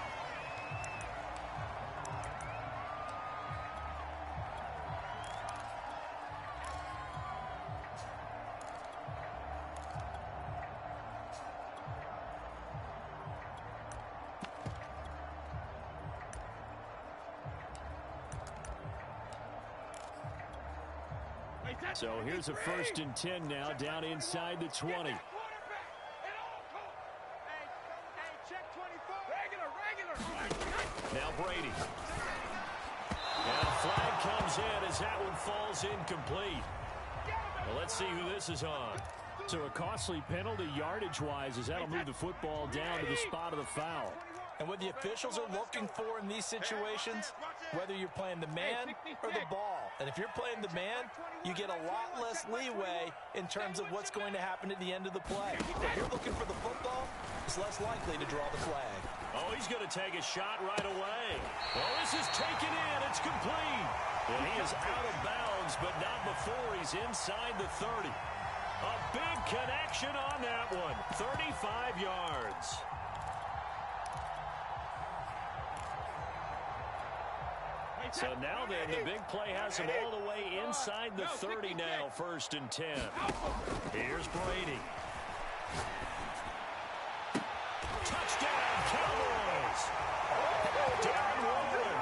So here's a 1st and 10 now, down inside the 20. Now Brady. And a flag comes in as that one falls incomplete. Well, let's see who this is on. So a costly penalty yardage-wise as that'll move the football down to the spot of the foul. And what the officials are looking for in these situations, whether you're playing the man or the ball. And if you're playing the man, you get a lot less leeway in terms of what's going to happen at the end of the play. If you're looking for the football, it's less likely to draw the flag. Oh, he's going to take a shot right away. Well, this is taken in. It's complete. And he is out of bounds, but not before he's inside the 30. A big connection on that one. 35 yards. So now then, the big play has him all the way inside the 30 now, 1st and 10. Here's Brady. Touchdown, Cowboys. Darren Waller,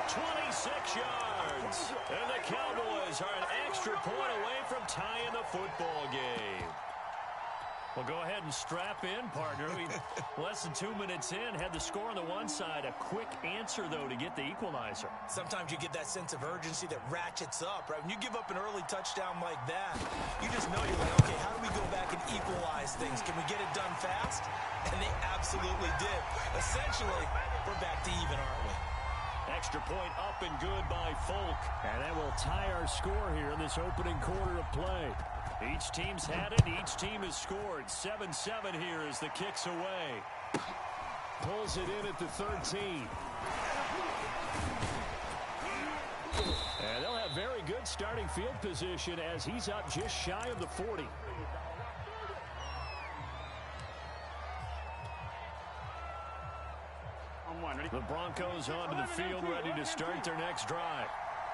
26 yards. And the Cowboys are an extra point away from tying the football game. Well, go ahead and strap in, partner. Less than 2 minutes in, had the score on the one side. A quick answer, though, to get the equalizer. Sometimes you get that sense of urgency that ratchets up, right? When you give up an early touchdown like that, you just know you're like, okay, how do we go back and equalize things? Can we get it done fast? And they absolutely did. Essentially, we're back to even, aren't we? Extra point up and good by Folk. And that will tie our score here in this opening quarter of play. Each team's had it. Each team has scored. 7-7 here as the kick's away. Pulls it in at the 13. And they'll have very good starting field position as he's up just shy of the 40. The Broncos onto the field ready to start their next drive.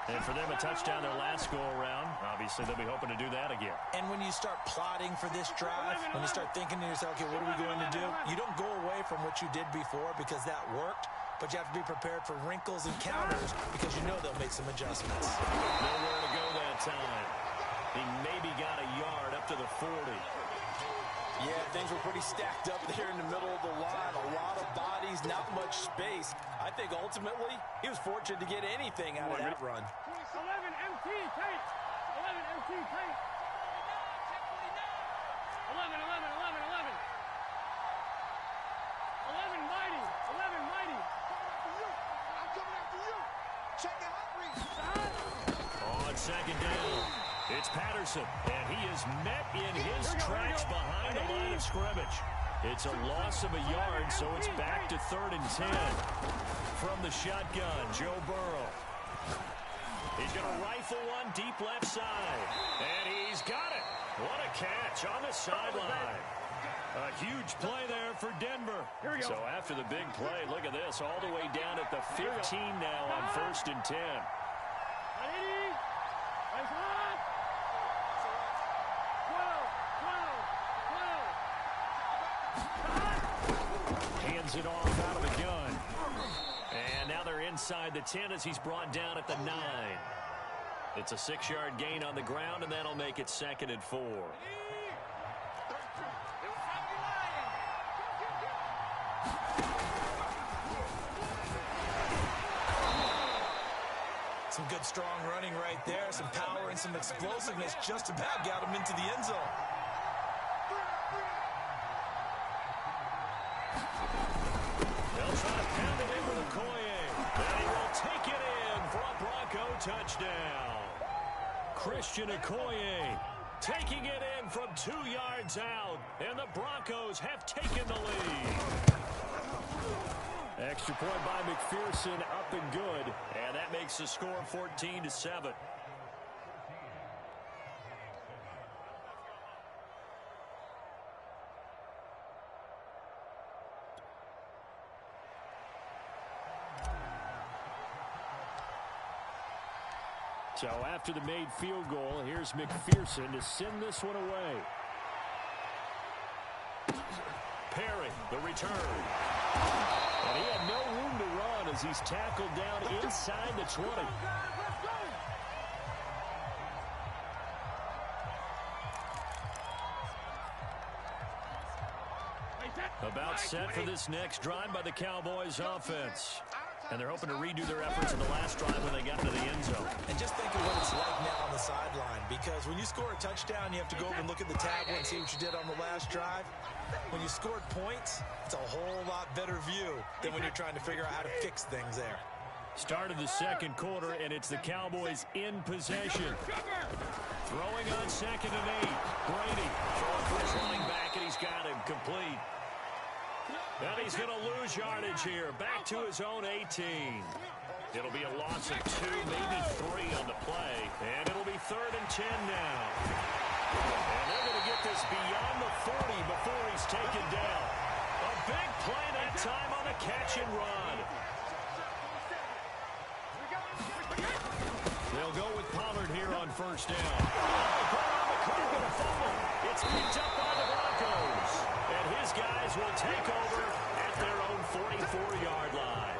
And for them, a touchdown their last go-around. Obviously, they'll be hoping to do that again. And when you start plotting for this drive, when you start thinking to yourself, okay, what are we going to do? You don't go away from what you did before because that worked, but you have to be prepared for wrinkles and counters because you know they'll make some adjustments. Nowhere to go that time. He maybe got a yard up to the 40. Yeah, things were pretty stacked up there in the middle of the line. A lot of bodies, not much space. I think ultimately he was fortunate to get anything out of that run. 11 MT Tate. 11 MT Tate. 11, 11, 11, 11. 11 Mighty. 11 Mighty. I'm coming after you. Check the hot read. On 2nd down. It's Patterson, and he is met in his tracks behind the line of scrimmage. It's a loss of a yard, so it's back to 3rd and 10. From the shotgun, Joe Burrow. He's going to rifle one deep left side. And he's got it. What a catch on the sideline. A huge play there for Denver. So after the big play, look at this. All the way down at the 15 now on 1st and 10. Hands it off out of the gun. And now they're inside the 10 as he's brought down at the 9. It's a 6-yard gain on the ground, and that'll make it 2nd and 4. Some good, strong running right there. Some power and some explosiveness. Just about got him into the end zone. They'll try to pound it in with Okoye. And he will take it in for a Bronco touchdown. Christian Okoye taking it in from 2 yards out. And the Broncos have taken the lead. Extra point by McPherson, up and good. And that makes the score 14-7. So after the made field goal, here's McPherson to send this one away. Perry, the return. And he had no room to run as he's tackled down inside the 20. About set for this next drive by the Cowboys offense. And they're hoping to redo their efforts in the last drive when they got to the end zone. And just think of what it's like now on the sideline. Because when you score a touchdown, you have to go over and look at the tablet and see what you did on the last drive. When you scored points, it's a whole lot better view than when you're trying to figure out how to fix things there. Start of the second quarter, and it's the Cowboys in possession. Throwing on 2nd and 8. Brady throwing for his running back, and he's got him complete. And he's going to lose yardage here. Back to his own 18. It'll be a loss of 2, maybe 3 on the play. And it'll be 3rd and 10 now. And they're going to get this beyond the 40 before he's taken down. A big play that time on the catch and run. They'll go with Pollard here on 1st down. It's picked up by the Broncos. And his guys will take over at their own 44-yard line.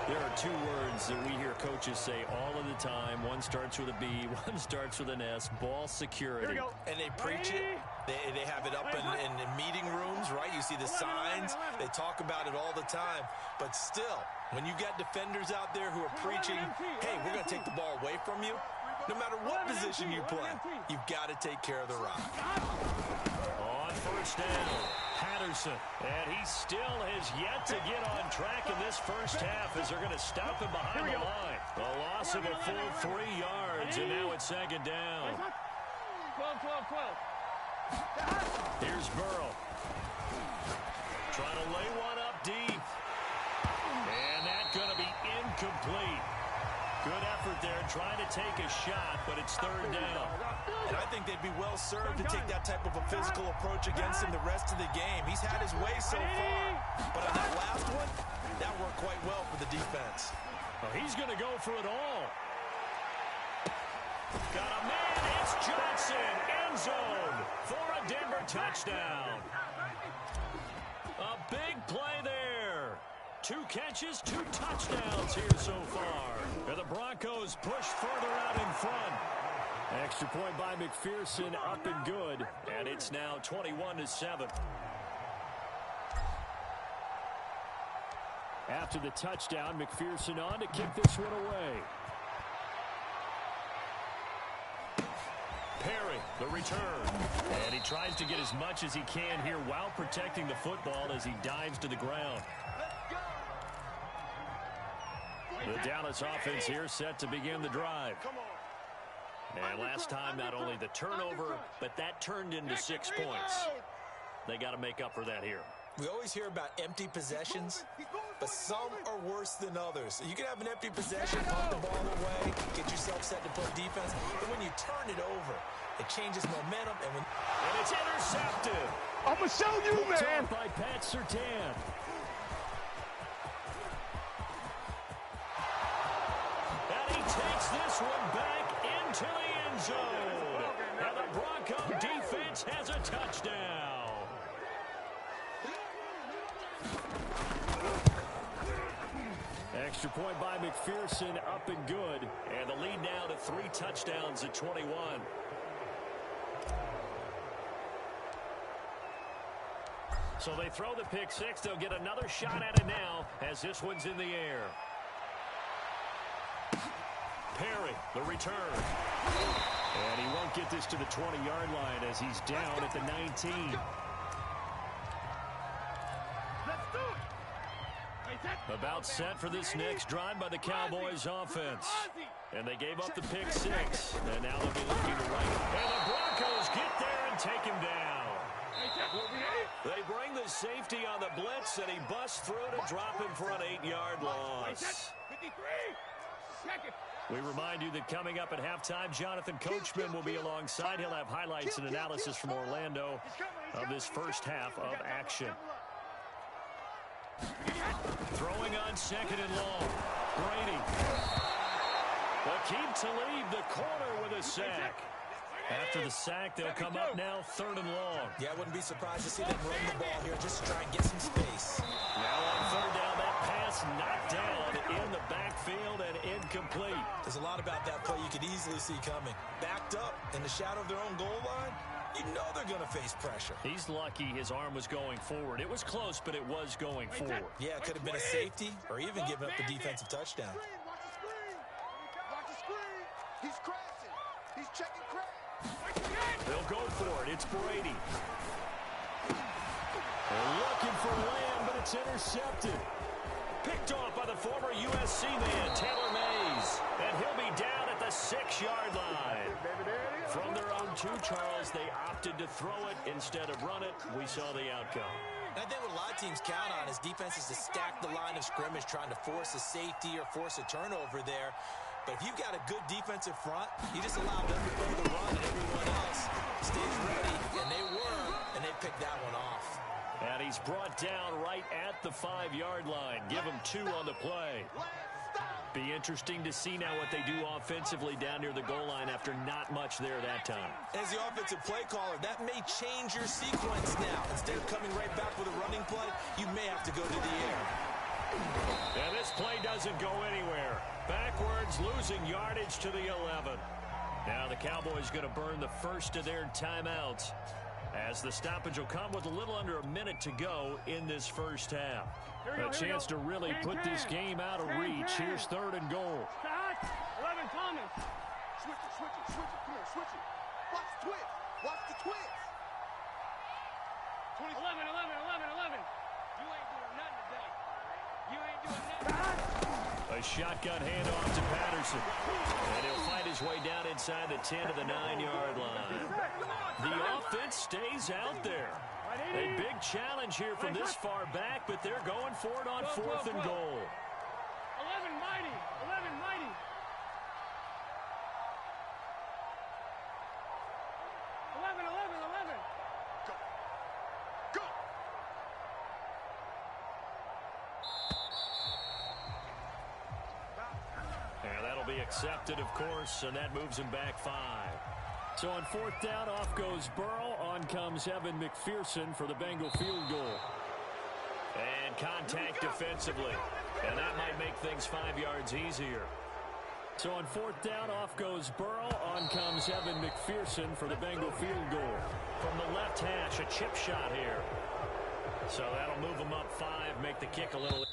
There are 2 words that we hear coaches say all of the time. One starts with a B, one starts with an S. Ball security. And they preach it. They have it up in meeting rooms, right? You see the signs. They talk about it all the time. But still, when you got defenders out there who are preaching, hey, we're going to take the ball away from you, no matter what position you play, you've got to take care of the rock. On 1st down, Patterson. And he still has yet to get on track in this first half as they're going to stop him behind the line. A loss of a full 3 yards, and now it's 2nd down. 12. Here's Burrow. Trying to lay one up deep. And that's going to be incomplete. Good effort there, trying to take a shot, but it's 3rd down. And I think they'd be well served to take that type of a physical approach against him the rest of the game. He's had his way so far. But on that last one, that worked quite well for the defense. Well, he's going to go for it all. Got a man, it's Johnson, end zone for a Denver touchdown. A big play there. 2 catches, 2 touchdowns here so far. And the Broncos push further out in front. Extra point by McPherson, up and good. And it's now 21-7. After the touchdown, McPherson on to kick this one away. Perry, the return. And he tries to get as much as he can here while protecting the football as he dives to the ground. The Dallas offense here set to begin the drive. And last time, not only the turnover, but that turned into 6 points. They got to make up for that here. We always hear about empty possessions, but some are worse than others. You can have an empty possession, pump the ball away, get yourself set to play defense, but when you turn it over, it changes momentum. And it's intercepted. I'm going to show you, man. By Pat Surtain. And he takes this one back into the end zone. And the Bronco defense has a touchdown. Extra point by McPherson, up and good. And the lead now to 3 touchdowns at 21. So they throw the pick six. They'll get another shot at it now as this one's in the air. Perry, the return. And he won't get this to the 20-yard line as he's down at the 19. About set for this next drive by the Cowboys offense. And they gave up the pick six. And now they'll be looking to right. And the Broncos get there and take him down. They bring the safety on the blitz, and he busts through to drop him for an 8-yard loss. We remind you that coming up at halftime, Jonathan Coachman will be alongside. He'll have highlights and analysis from Orlando of this first half of action. Throwing on second and long. Brady. Aqib Talib, the corner, with a sack. After the sack, they'll come up now 3rd and long. Yeah, I wouldn't be surprised to see them run the ball here just to try and get some space. Now on 3rd down, that pass knocked down in the backfield and incomplete. There's a lot about that play you could easily see coming. Backed up in the shadow of their own goal line, you know they're going to face pressure. He's lucky his arm was going forward. It was close, but it was going forward. Yeah, it could have been a safety or even given up the defensive touchdown. Watch the screen. He's crashing. He's checking crash. They'll go for it. It's Brady. They're looking for Lamb, but it's intercepted. Picked off by the former USC man, Taylor Mays. And he'll be down at the 6-yard line. From their own 2, Charles, they opted to throw it instead of run it. We saw the outcome. And I think what a lot of teams count on is defenses to stack the line of scrimmage, trying to force a safety or force a turnover there. But if you've got a good defensive front, you just allow them to play the run and everyone else stays ready. And they were, and they picked that one off. And he's brought down right at the 5-yard line. Give him 2 on the play. Be interesting to see now what they do offensively down near the goal line after not much there that time. As the offensive play caller, that may change your sequence now. Instead of coming right back with a running play, you may have to go to the air. And this play doesn't go anywhere. Backwards, losing yardage to the 11. Now the Cowboys going to burn the first of their timeouts, as the stoppage will come with a little under a minute to go in this first half. A chance to really put this game out of reach. Here's 3rd and goal. 11 Thomas. Switch it. Come on, switch it. Watch the twist. Watch the twist. 11. You ain't doing nothing today. You ain't doing nothing. A shotgun handoff to Patterson. And he'll fight his way down inside the 10 to the 9-yard line. The offense stays out there. A big challenge here from this far back, but they're going for it on 4th and goal. 11 mighty. 11 mighty. 11. Go. And that'll be accepted, of course, and that moves him back 5. So on 4th down, off goes Burrow. On comes Evan McPherson for the Bengal field goal. And contact defensively. And that might make things 5 yards easier. So on 4th down, off goes Burrow. On comes Evan McPherson for the Bengal field goal. From the left hash, a chip shot here. So that'll move them up 5, make the kick a little...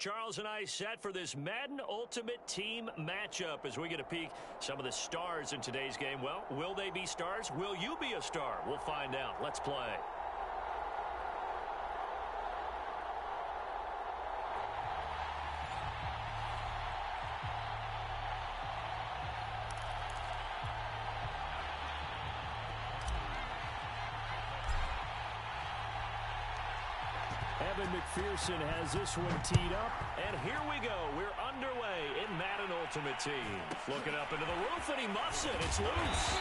Charles and I set for this Madden Ultimate Team matchup as we get a peek some of the stars in today's game. Well, will they be stars? Will you be a star? We'll find out. Let's play. Evan McPherson has this one teed up. And here we go. We're underway in Madden Ultimate Team. Looking up into the roof, and he muffs it. It's loose.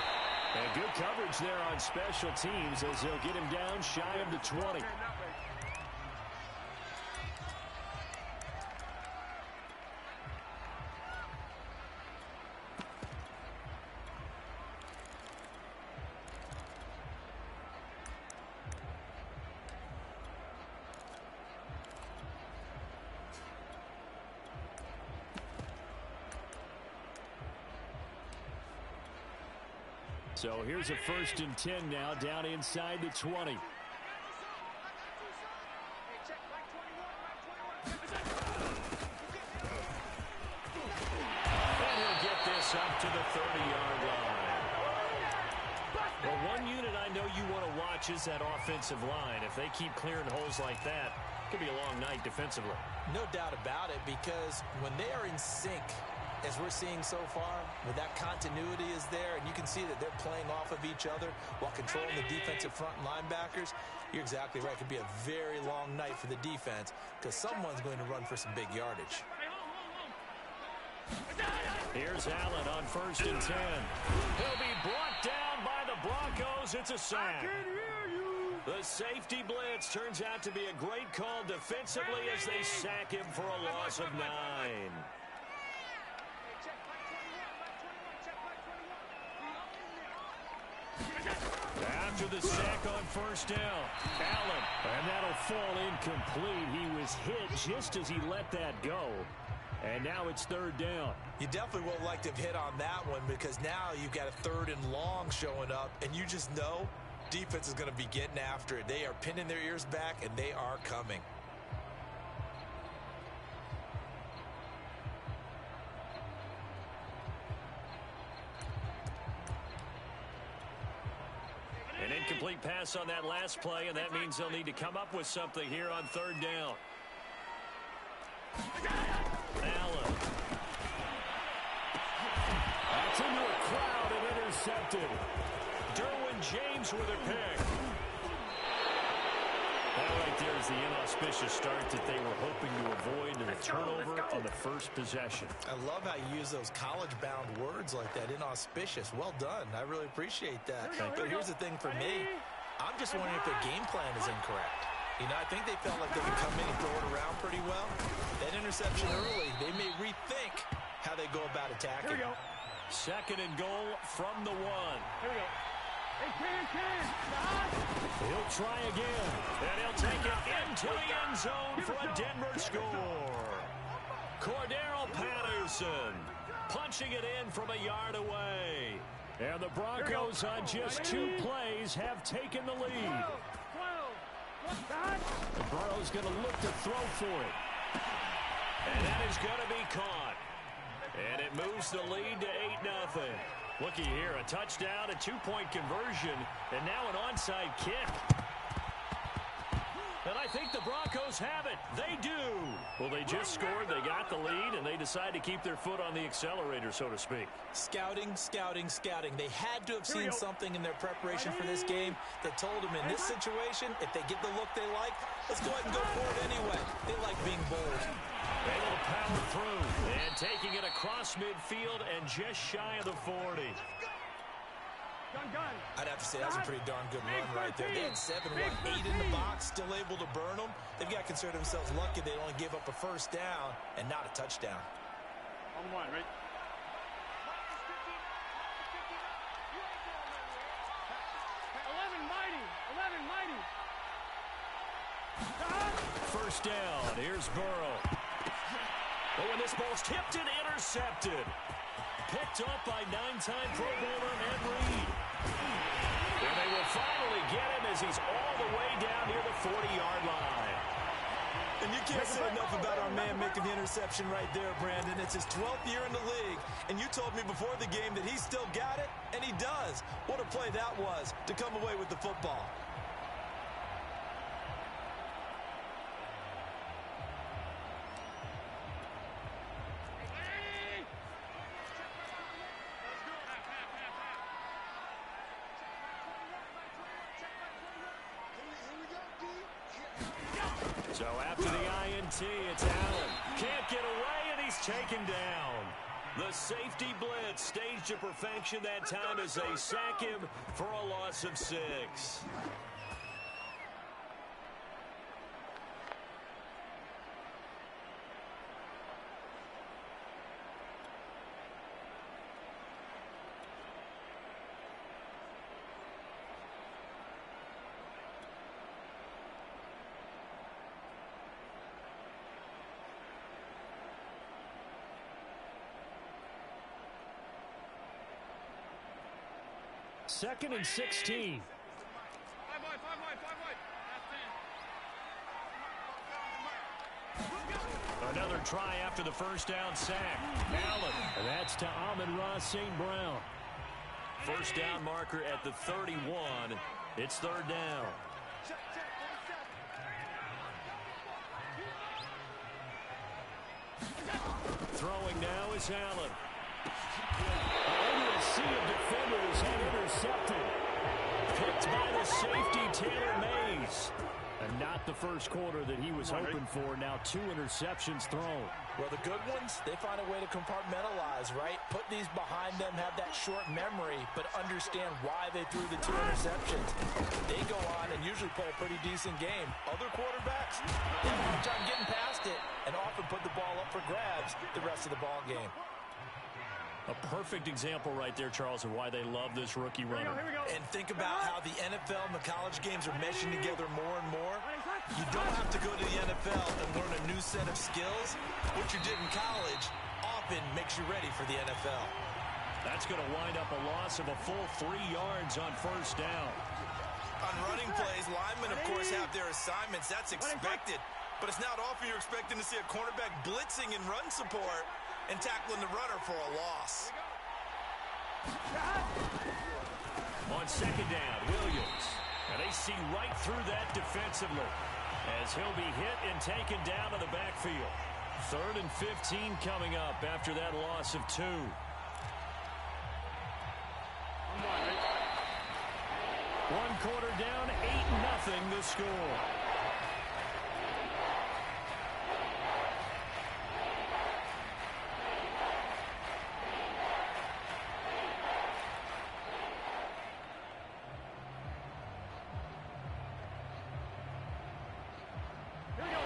And good coverage there on special teams as they'll get him down shy of the 20. So here's a 1st and 10 now, down inside the 20. And he'll get this up to the 30-yard line. Well, one unit I know you want to watch is that offensive line. If they keep clearing holes like that, it could be a long night defensively. No doubt about it, because when they are in sync, as we're seeing so far, where that continuity is there, and you can see that they're playing off of each other while controlling the defensive front linebackers, you're exactly right. It could be a very long night for the defense because someone's going to run for some big yardage. Here's Allen on 1st and 10. He'll be brought down by the Broncos. It's a sack. The safety blitz turns out to be a great call defensively as they sack him for a loss of 9. After the sack on 1st down, Allen. And that'll fall incomplete. He was hit just as he let that go. And now it's 3rd down. You definitely would like to have hit on that one because now you've got a 3rd and long showing up, and you just know defense is going to be getting after it. They are pinning their ears back, and they are coming. An incomplete pass on that last play, and that means they'll need to come up with something here on 3rd down. Allen. That's into a crowd and intercepted. Derwin James with a pick. That right there is the inauspicious start that they were hoping to avoid in a turnover on the first possession. I love how you use those college-bound words like that, inauspicious. Well done. I really appreciate that. But here's the thing for me. I'm just wondering if their game plan is incorrect. You know, I think they felt like they could come in and throw it around pretty well. That interception early, they may rethink how they go about attacking. Here we go. 2nd and goal from the 1. Here we go. He'll try again, and he'll take it into the end zone for a Denver score. Cordero Patterson punching it in from a yard away. And the Broncos on just 2 plays have taken the lead. The Burrow's going to look to throw for it. And that is going to be caught. And it moves the lead to 8-0. Looky here, a touchdown, a 2-point conversion, and now an onside kick. And I think the Broncos have it. They do. Well, they just scored, they got the lead, and they decide to keep their foot on the accelerator, so to speak. Scouting, scouting, scouting. They had to have seen something in their preparation for this game that told them in this situation, if they get the look they like, let's go ahead and go for it anyway. They like being bold. Able to power through and taking it across midfield and just shy of the 40. I'd have to say that was a pretty darn good run right there. They had 7, 8 in the box, still able to burn them. They've got to consider themselves lucky they only gave up a 1st down and not a touchdown. On 1, right? 11 mighty. 11 mighty. 1st down. Here's Burrow. Oh, and this ball's tipped and intercepted. Picked up by 9-time Pro Bowler Ed Reed. And they will finally get him as he's all the way down near the 40-yard line. And you can't say enough about our man making the interception right there, Brandon. It's his 12th year in the league, and you told me before the game that he still got it, and he does. What a play that was to come away with the football. So after the INT, it's Allen. Can't get away, and he's taken down. The safety blitz staged to perfection that time as they sack him for a loss of 6. Second and 16. Another try after the first down sack. Allen. And that's to Amon-Ra St. Brown. First down marker at the 31. It's third down. Throwing now is Allen. Only a sea of defenders and intercepted. Picked by the safety, Taylor Mays. And not the first quarter that he was hoping for. Now 2 interceptions thrown. Well, the good ones, they find a way to compartmentalize, right? Put these behind them, have that short memory, but understand why they threw the 2 interceptions. They go on and usually play a pretty decent game. Other quarterbacks, they have a hard time getting past it and often put the ball up for grabs the rest of the ball game. A perfect example right there, Charles, of why they love this rookie runner. And think about how the NFL and the college games are meshing together more and more. You don't have to go to the NFL and learn a new set of skills. What you did in college often makes you ready for the NFL. That's going to wind up a loss of a full 3 yards on first down. On running plays, linemen, of course, have their assignments. That's expected. But it's not often you're expecting to see a cornerback blitzing in run support and tackling the runner for a loss. On second down, Williams. And they see right through that defensively as he'll be hit and taken down to the backfield. Third and 15 coming up after that loss of 2. One quarter down, 8-0 the score.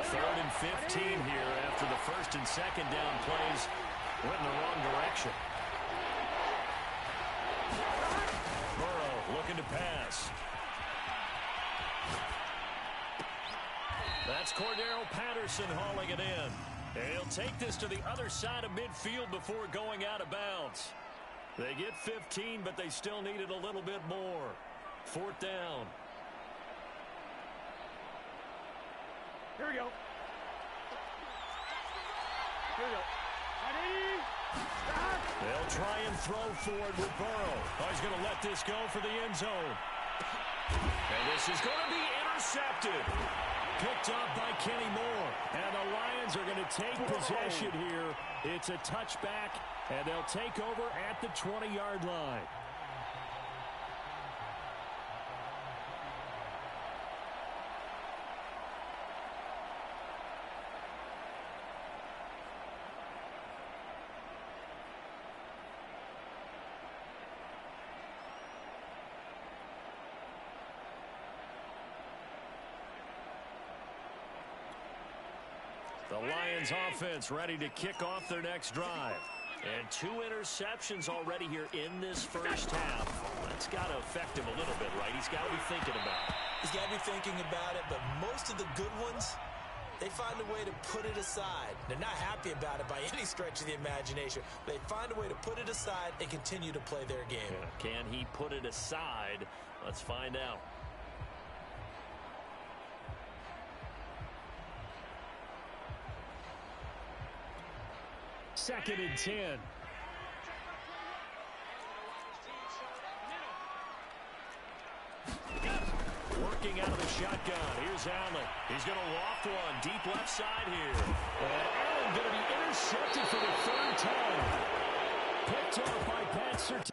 Third and 15 here after the first and second down plays went in the wrong direction. Burrow looking to pass. That's Cordero Patterson hauling it in. And he'll take this to the other side of midfield before going out of bounds. They get 15, but they still needed a little bit more. Fourth down. Here we go. Here we go. They'll try and throw forward with Burrow. Oh, he's going to let this go for the end zone. And this is going to be intercepted. Picked up by Kenny Moore. And the Lions are going to take possession here. It's a touchback, and they'll take over at the 20-yard line. The Lions offense ready to kick off their next drive. And 2 interceptions already here in this first half. That's got to affect him a little bit, right? He's got to be thinking about it. He's got to be thinking about it, but most of the good ones, they find a way to put it aside. They're not happy about it by any stretch of the imagination. They find a way to put it aside and continue to play their game. Yeah. Can he put it aside? Let's find out. 2nd and 10. Working out of the shotgun. Here's Allen. He's going to loft one. Deep left side here. And Allen going to be intercepted for the 3rd time. Picked off by Pat Surtain.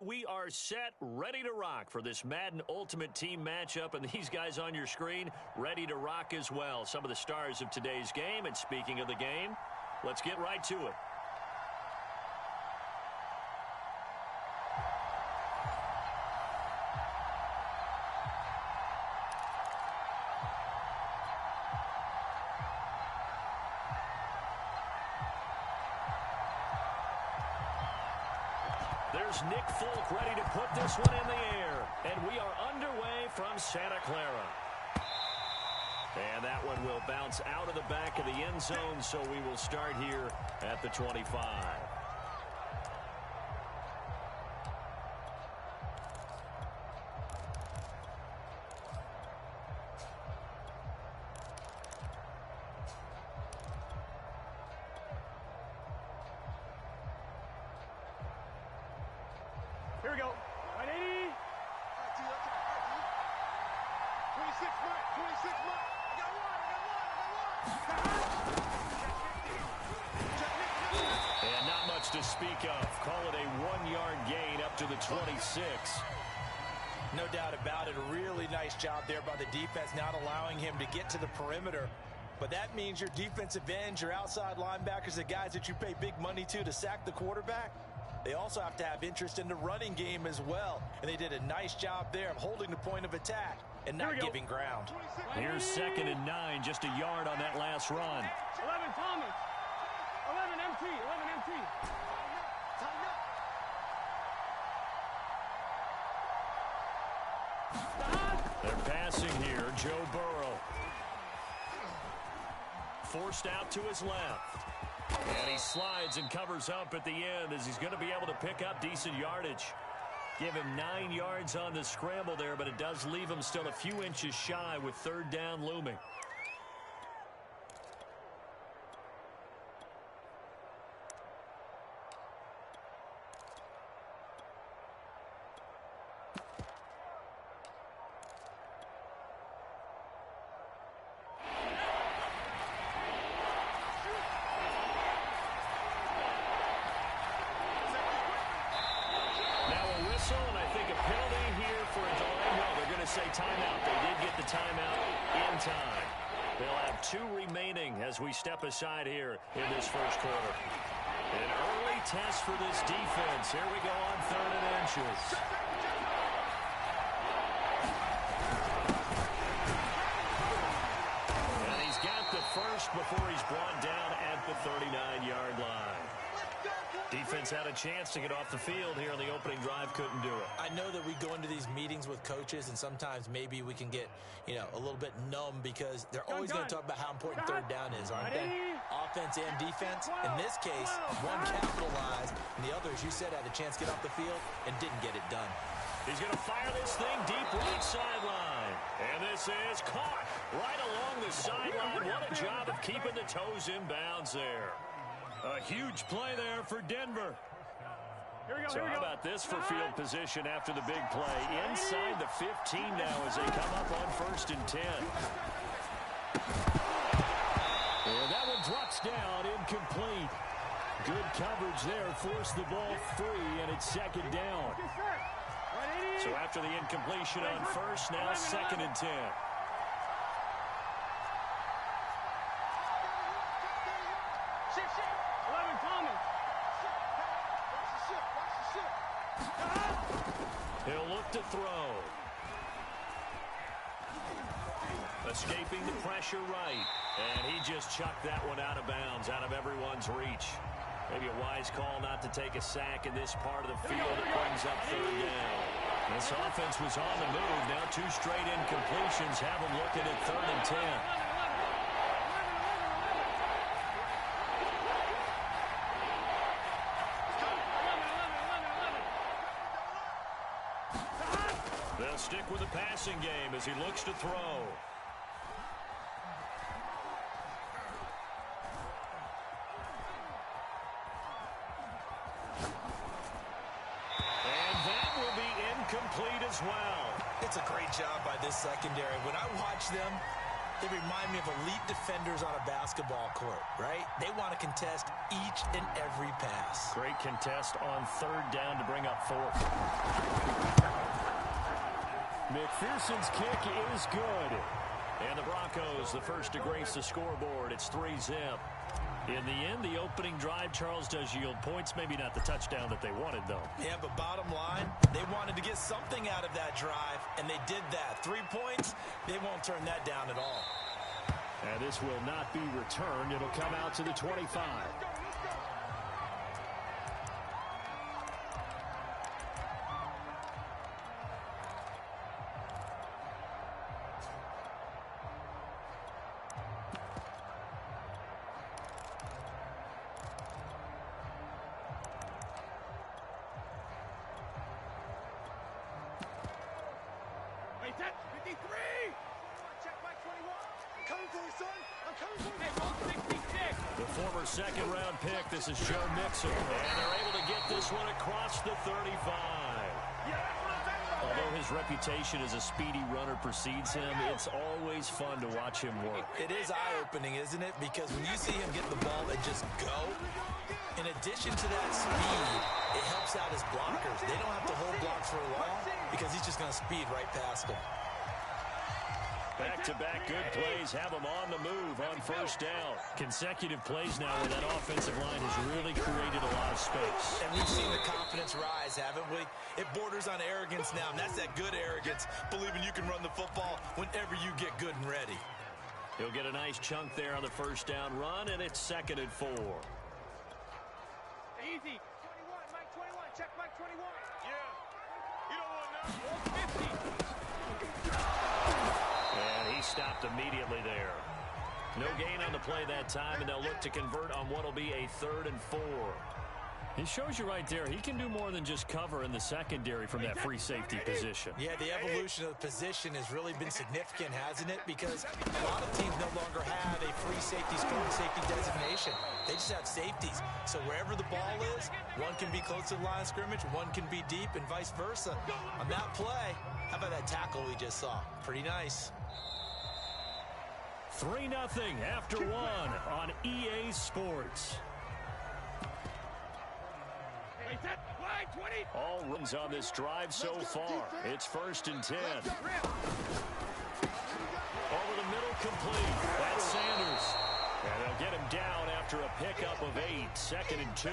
We are set, ready to rock for this Madden Ultimate Team matchup, and these guys on your screen ready to rock as well. Some of the stars of today's game, and speaking of the game, let's get right to it. There's Nick Folk ready to put this one in the air. And we are underway from Santa Clara. And that one will bounce out of the back of the end zone, so we will start here at the 25. Here we go. 180. 26 mark. 26 mark. I got one. And not much to speak of. Call it a 1-yard gain up to the 26. No doubt about it. A really nice job there by the defense, not allowing him to get to the perimeter. But that means your defensive ends, your outside linebackers, the guys that you pay big money to sack the quarterback, they also have to have interest in the running game as well. And they did a nice job there of holding the point of attack and not giving ground. Here's 2nd and 9, just a yard on that last run. 11 Thomas. 11 MT. 11 MT. They're passing here. Joe Burrow. Forced out to his left. And he slides and covers up at the end as he's going to be able to pick up decent yardage. Give him 9 yards on the scramble there, but it does leave him still a few inches shy with 3rd down looming. And I think a penalty here for a delay. No, they're going to say timeout. They did get the timeout in time. They'll have 2 remaining as we step aside here in this first quarter. An early test for this defense. Here we go on 3rd and inches. And he's got the first before he's brought down at the 39-yard line. offense had a chance to get off the field here on the opening drive, couldn't do it. I know that we go into these meetings with coaches, and sometimes maybe we can get, a little bit numb because they're always going to talk about how important third down is, aren't they? Offense and defense. In this case, one capitalized, and the other, as you said, had a chance to get off the field and didn't get it done. He's going to fire this thing deep right sideline. And this is caught right along the sideline. What a job of keeping the toes in bounds there. A huge play there for Denver. Here we go, So how about this for field position after the big play? Inside the 15 now as they come up on 1st and 10. And that one drops down, incomplete. Good coverage there, forced the ball free, and it's 2nd down. So after the incompletion on 1st, now 2nd and 10. He'll look to throw. Escaping the pressure right. And he just chucked that one out of bounds, out of everyone's reach. Maybe a wise call not to take a sack in this part of the field. It brings up 3rd down. This offense was on the move. Now 2 straight incompletions have them looking at 3rd and 10. They'll stick with the passing game as he looks to throw. Complete as well. It's a great job by this secondary. When I watch them, they remind me of elite defenders on a basketball court, right? They want to contest each and every pass. Great contest on 3rd down to bring up 4th. McPherson's kick is good. And the Broncos, the first to grace the scoreboard. It's 3-zip. In the end, the opening drive, Charles, does yield points. Maybe not the touchdown that they wanted, though. Yeah, but bottom line, they wanted to get something out of that drive, and they did that. 3 points, they won't turn that down at all. And this will not be returned. It'll come out to the 25. The former second-round pick, this is Joe Mixon. And they're able to get this one across the 35. Although his reputation as a speedy runner precedes him, it's always fun to watch him work. It is eye-opening, isn't it? Because when you see him get the ball and just go, in addition to that speed, it helps out his blockers. They don't have to hold blocks for long because he's just going to speed right past them. Back-to-back good plays have them on the move on 1st down. Consecutive plays now where that offensive line has really created a lot of space. And we've seen the confidence rise, haven't we? It borders on arrogance now, and that's that good arrogance, believing you can run the football whenever you get good and ready. He'll get a nice chunk there on the 1st down run, and it's 2nd and 4. Easy. 21, Mike 21. Check Mike 21. Yeah. You don't want nothing. 50. And he stopped immediately there. No gain on the play that time, and they'll look to convert on what will be a 3rd and 4. He shows you right there, he can do more than just cover in the secondary from that free safety position. Yeah, the evolution of the position has really been significant, hasn't it? Because a lot of teams no longer have a free safety, scoring safety designation. They just have safeties. So wherever the ball is, one can be close to the line of scrimmage, one can be deep, and vice versa. On that play, how about that tackle we just saw? Pretty nice. 3-0 after 1 on EA Sports. All runs on this drive so far. It's 1st and 10. Over the middle, complete. That's Sanders. And they'll get him down after a pickup of 8. 2nd and 2.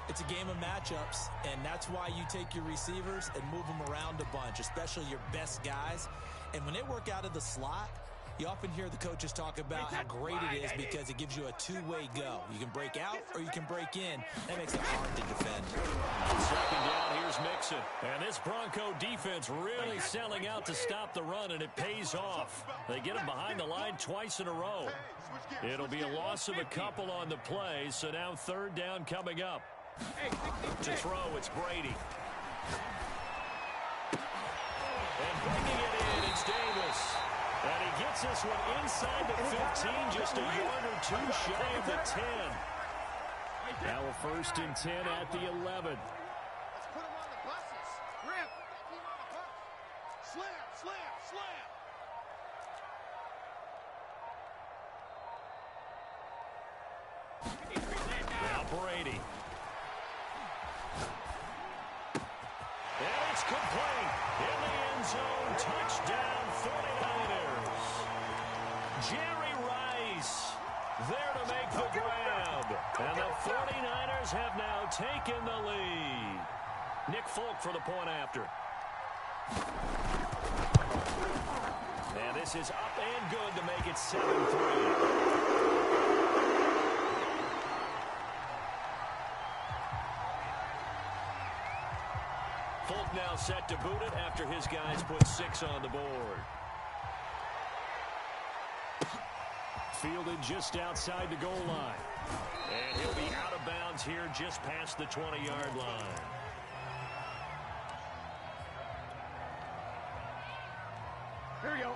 It's a game of matchups, and that's why you take your receivers and move them around a bunch, especially your best guys. And when they work out of the slot, You often hear the coaches talk about how great it is because it gives you a two-way go. You can break out or you can break in. That makes it hard to defend. Second down, here's Mixon. And this Bronco defense really selling out to stop the run, and it pays off. They get him behind the line twice in a row. It'll be a loss of a couple on the play, so now third down coming up. To throw, it's Brady. And bringing it in, it's Davis. And he gets this one inside the 15, just a yard or two shy of the 10. Now a 1st and 10 at the 11. Let's put him on the buses. Rip. Slam, slam, slam. Now Brady. And it's complete. In the end zone, touchdown 49ers. Jerry Rice there to make the grab. And the 49ers have now taken the lead. Nick Folk for the point after. And this is up and good to make it 7-3. Folk now set to boot it after his guys put 6 on the board. Fielded just outside the goal line. And he'll be out of bounds here just past the 20-yard line.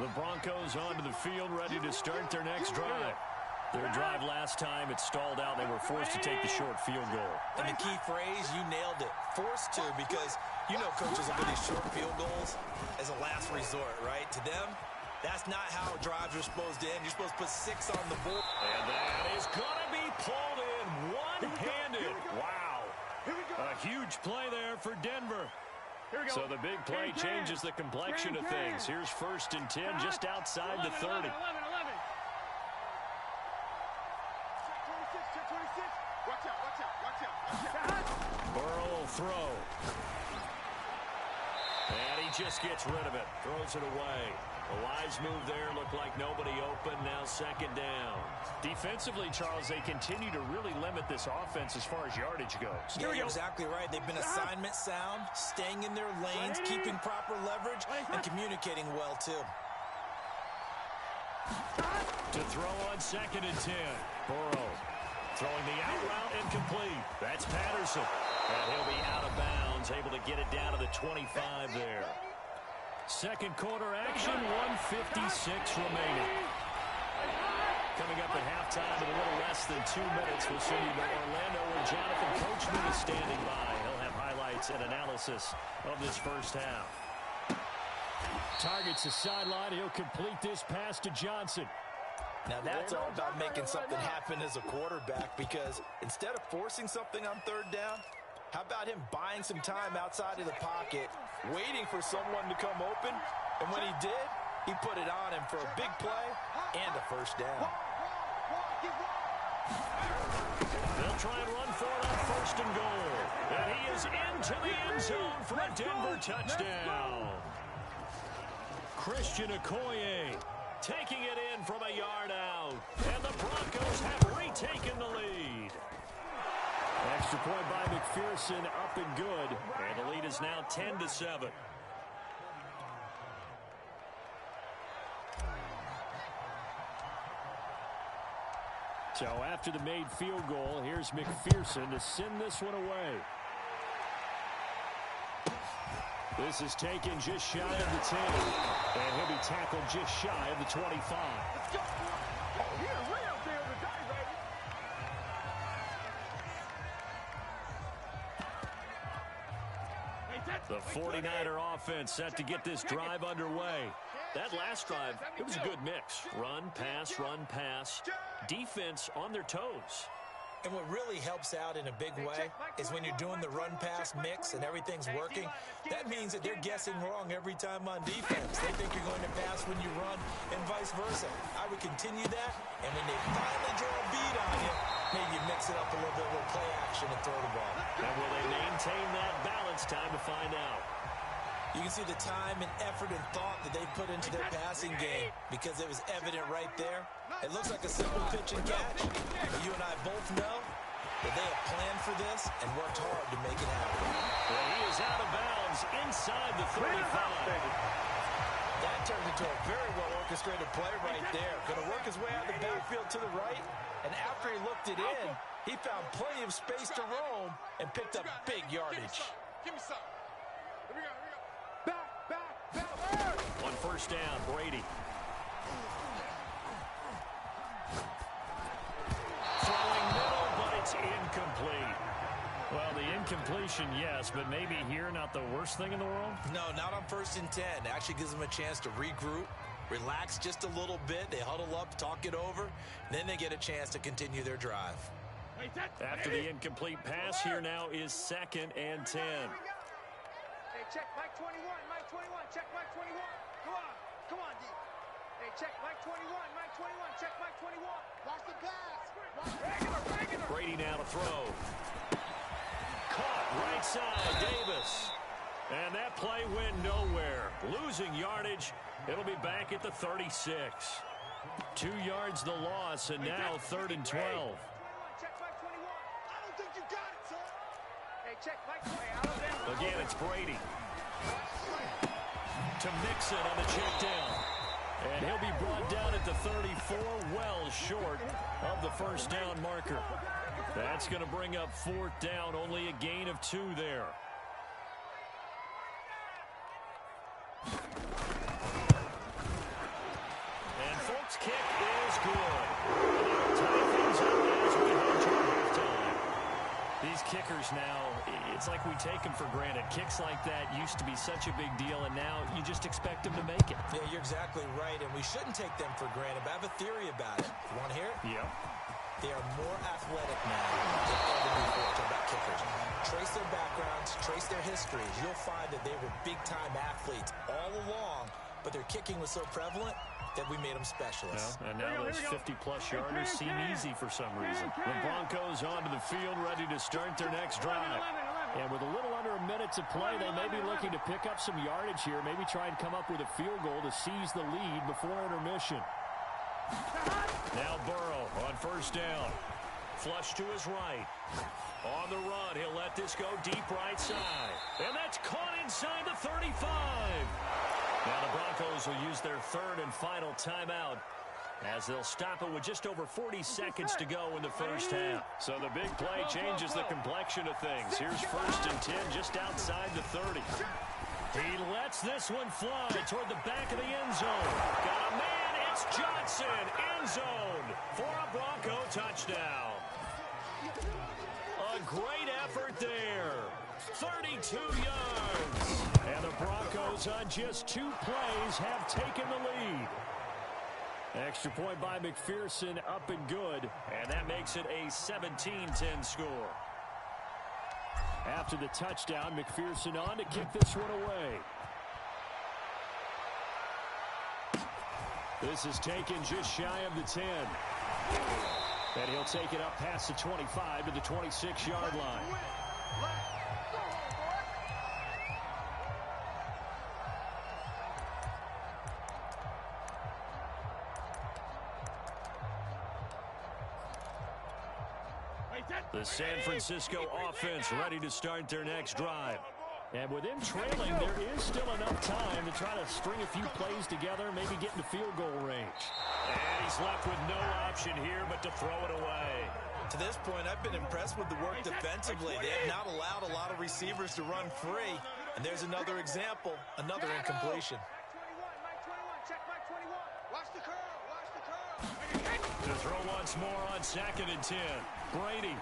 The Broncos onto the field, ready to start their next drive. Their drive last time, it stalled out. They were forced to take the short field goal. And the key phrase, you nailed it. Forced to, because you know coaches look at these short field goals as a last resort, right? To them, that's not how drives are supposed to end. You're supposed to put 6 on the board. And that is going to be pulled in one-handed. Wow. A huge play there for Denver. So the big play changes the complexion of things. Here's 1st and 10 just outside the 30. 11. Watch out. Burrow will throw. And he just gets rid of it. Throws it away. A wise move there. Looked like nobody open. Now 2nd down. Defensively, Charles, they continue to really limit this offense as far as yardage goes. Yeah, you're exactly right. They've been assignment sound, staying in their lanes, keeping proper leverage, and communicating well, too. To throw on 2nd and 10. Burrow throwing the out route incomplete. That's Patterson. And he'll be out of bounds, able to get it down to the 25 there. Second quarter action, 1:56 remaining. Coming up at halftime in a little less than 2 minutes, we'll send you to Orlando where Jonathan Coachman is standing by. He'll have highlights and analysis of this first half. Targets the sideline. He'll complete this pass to Johnson. Now that's all about making something happen as a quarterback, because instead of forcing something on 3rd down, how about him buying some time outside of the pocket, waiting for someone to come open, and when he did, he put it on him for a big play and a 1st down. They'll try and run for it on 1st and goal. And he is into the end zone for a Denver touchdown. Christian Okoye taking it in from a yard out. And the Broncos have retaken the lead. Extra point by McPherson, up and good. And the lead is now 10-7. So after the made field goal, here's McPherson to send this one away. This is taken just shy of the 10. And he'll be tackled just shy of the 25. Let's go. Oh, yeah, way out there to die, baby. The 49er offense set to get this drive underway. That last drive, it was a good mix. Run, pass. Defense on their toes. And what really helps out in a big way is when you're doing the run-pass mix and everything's working, that means that they're guessing wrong every time on defense. They think you're going to pass when you run and vice versa. I would continue that, and when they finally draw a beat on you, maybe you mix it up a little bit with play action and throw the ball. And will they maintain that balance? Time to find out. You can see the time and effort and thought that they put into their passing game because it was evident right there. It looks like a simple pitch and catch, but you and I both know that they have planned for this and worked hard to make it happen. Well, he is out of bounds inside the 35. That turned into a very well-orchestrated play right there. Going to work his way out of the backfield to the right, and after he looked it in, he found plenty of space to roam and picked up big yardage. Give me some. Here we go. On first down, Brady. Throwing middle, but it's incomplete. Well, the incompletion, yes, but maybe here not the worst thing in the world? No, not on 1st and 10. It actually gives them a chance to regroup, relax just a little bit. They huddle up, talk it over, and then they get a chance to continue their drive. After the incomplete pass, here now is 2nd and 10. Hey, check Mike 21, Mike 21, check Mike 21. Come on, D. Hey, check Mike 21, Mike 21, check Mike 21. Watch the pass. Regular. Brady now to throw. Caught right side, Davis. And that play went nowhere. Losing yardage. It'll be back at the 36. 2 yards the loss, and now 3rd and 12. Check Mike 21. I don't think you got it, son. Hey, check Mike 20. Again, it's Brady. To Mixon on the check down. And he'll be brought down at the 34, well short of the first down marker. That's going to bring up 4th down, only a gain of 2 there. And folks, kick is good. Tie things up as we head toward halftime. These kickers now, it's like we take them for granted. Kicks like that used to be such a big deal, and now you just expect them to make it. Yeah, you're exactly right, and we shouldn't take them for granted, but I have a theory about it. You want to hear it? Yeah. They are more athletic now than ever before. Talk about kickers. Trace their backgrounds, trace their histories. You'll find that they were big-time athletes all along, but their kicking was so prevalent that we made them specialists. Well, and now those 50-plus yarders seem easy for some reason. The Broncos onto the field, ready to start their next drive. And with a little under a minute to play, they may be looking to pick up some yardage here, maybe try and come up with a field goal to seize the lead before intermission. Now Burrow on first down. Flush to his right. On the run, he'll let this go deep right side. And that's caught inside the 35. Now the Broncos will use their 3rd and final timeout as they'll stop it with just over 40 seconds to go in the first half. So the big play changes the complexion of things. Here's 1st and 10 just outside the 30. He lets this one fly toward the back of the end zone. Got a man. It's Johnson, end zone for a Bronco touchdown. A great effort there. 32 yards. And the Broncos on just 2 plays have taken the lead. Extra point by McPherson, up and good. And that makes it a 17-10 score. After the touchdown, McPherson on to kick this one away. This is taken just shy of the 10. And he'll take it up past the 25 to the 26-yard line. The San Francisco offense ready to start their next drive. And with him trailing, there is still enough time to try to string a few plays together, maybe get into field goal range. And he's left with no option here but to throw it away. To this point, I've been impressed with the work defensively. They have not allowed a lot of receivers to run free. And there's another example, another incompletion. Mike 21, check Mike 21. Watch the curl. To throw once more on 2nd and 10. Brady.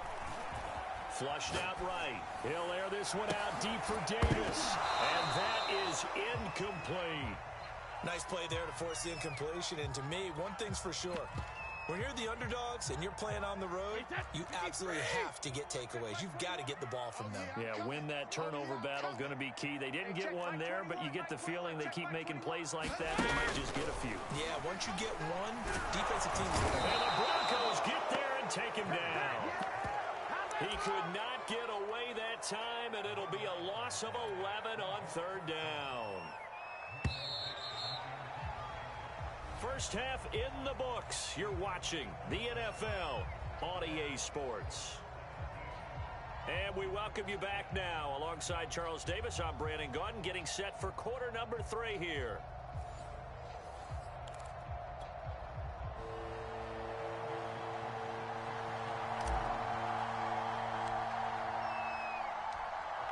Flushed out right. He'll air this one out deep for Davis. And that is incomplete. Nice play there to force the incompletion. And to me, one thing's for sure. When you're the underdogs and you're playing on the road, you absolutely have to get takeaways. You've got to get the ball from them. Yeah, win that turnover battle, going to be key. They didn't get one there, but you get the feeling they keep making plays like that. They might just get a few. Yeah, once you get one, defensive teams. And the Broncos get there and take him down. He could not get away that time, and it'll be a loss of 11 on third down. First half in the books. You're watching the NFL on EA Sports. And we welcome you back now. Alongside Charles Davis, I'm Brandon Gaudin, getting set for quarter number 3 here.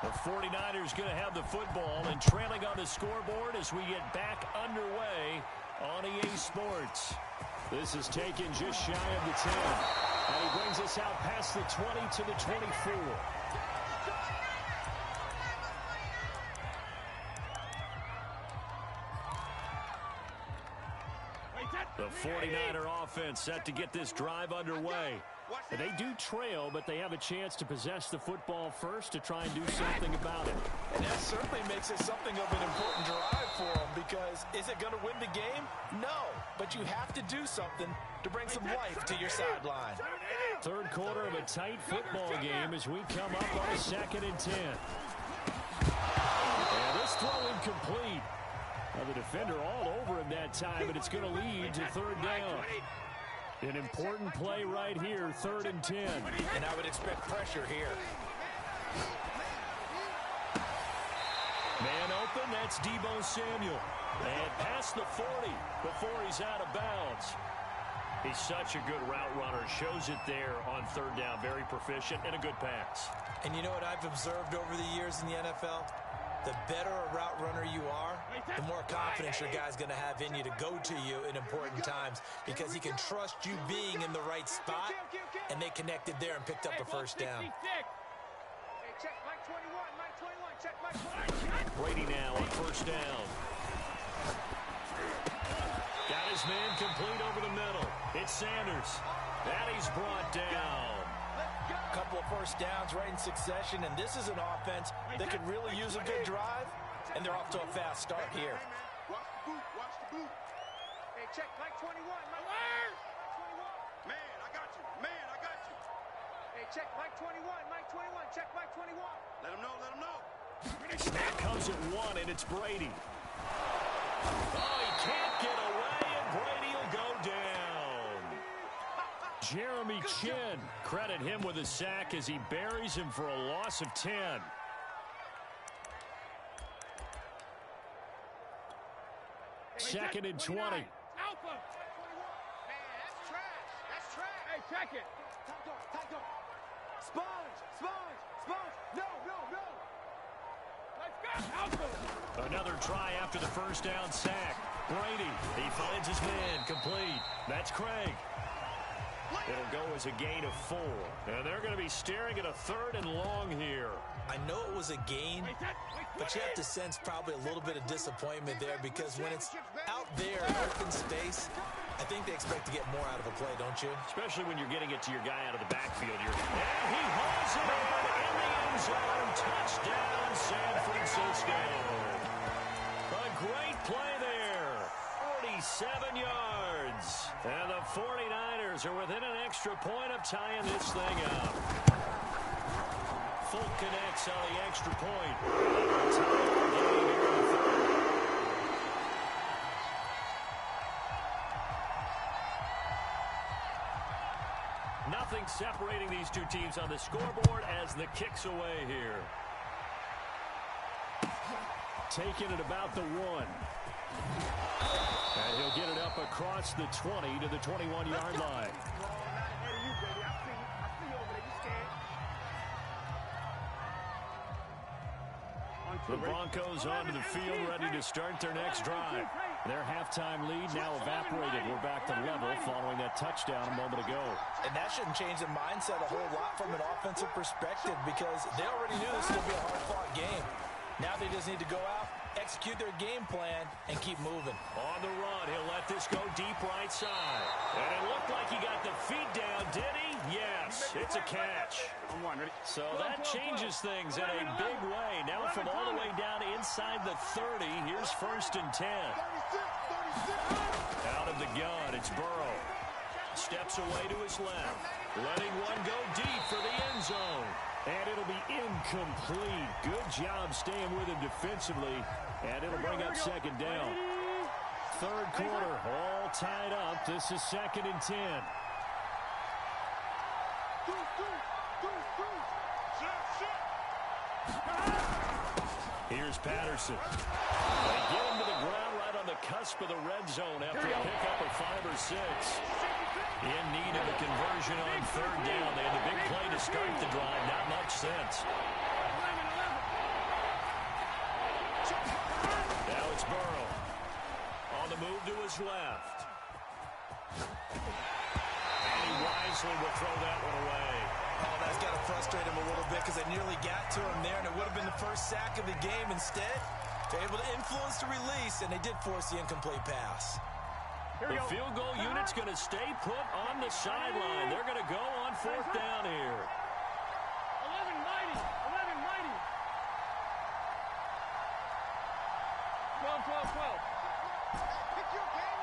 The 49ers going to have the football and trailing on the scoreboard as we get back underway on EA Sports. This is taken just shy of the 10. And he brings us out past the 20 to the 24. The 49er offense set to get this drive underway. And they do trail, but they have a chance to possess the football first to try and do something about it. And that certainly makes it something of an important drive for them, because is it going to win the game? No, but you have to do something to bring some life to your sideline. Third quarter of a tight football game as we come up on a 2nd and 10. And this throw incomplete. Now the defender all over him that time, but it's going to lead to third down. An important play right here, 3rd and 10. And I would expect pressure here. Man open, that's Deebo Samuel. And past the 40 before he's out of bounds. He's such a good route runner. Shows it there on 3rd down. Very proficient and a good pass. And you know what I've observed over the years in the NFL? The better a route runner you are, the more confidence your guy's going to have in you to go to you in important times, because he can trust you being in the right spot, and they connected there and picked up a first down. Brady now on 1st down. Got his man complete over the middle. It's Sanders. And he's brought down. A couple of first downs right in succession, and this is an offense that could really use a good drive, and they're off to a fast start here. Watch the boot, watch the boot. Hey, check Mike 21, Mike 21. Man, I got you. Man, I got you. Hey, check Mike 21, Mike 21, check Mike 21. Let him know, let him know. Snap comes at 1, and it's Brady. Oh, he can't get away, and Brady will go down. Jeremy Chin, credit him with a sack as he buries him for a loss of 10. Second and 20. Alpha. 21. Man, that's trash. That's trash. Hey, check it. Tight dog. Sponge. No. Let's go. Alpha. Another try after the first down sack. Brady, he finds his man complete. That's Craig. It'll go as a gain of 4. And they're going to be staring at a 3rd and long here. I know it was a gain, but you have to sense probably a little bit of disappointment there, because when it's out there in open space, I think they expect to get more out of a play, don't you? Especially when you're getting it to your guy out of the backfield. And he hauls it in the end zone. Touchdown, San Francisco. A great play there. 47 yards. And the 49ers are within an extra point of tying this thing up. Folk connects on the extra point. Nothing separating these two teams on the scoreboard as the kick's away here. Taking it about the 1. And he'll get it up across the 20 to the 21-yard line. The Broncos onto the field, ready to start their next drive. Their halftime lead now evaporated. We're back to level following that touchdown a moment ago. And that shouldn't change the mindset a whole lot from an offensive perspective, because they already knew this was going to be a hard-fought game. Now they just need to go out, execute their game plan, and keep moving. On the run, he'll let this go deep right side. And it looked like he got the feet down, did he? Yes, it's a catch. So that changes things in a big way. Now from all the way down inside the 30, here's 1st and 10. Out of the gun, it's Burrow. Steps away to his left. Letting one go deep for the end zone. And it'll be incomplete. Good job staying with him defensively. And it'll bring up second down. Third quarter, all tied up. This is 2nd and 10. Here's Patterson. They get him to the ground right on the cusp of the red zone after a pickup of 5 or 6. In need of a conversion on third down. They had a big play to start the drive. Not much sense. Now it's Burrow. On the move to his left. And he wisely will throw that one away. Oh, that's got to frustrate him a little bit because they nearly got to him there, and it would have been the first sack of the game. Instead, they're able to influence the release, and they did force the incomplete pass. The field goal unit's going to stay put on the sideline. They're going to go on 4th down here. 11 mighty. 11 mighty. 12, 12, 12. Pick your game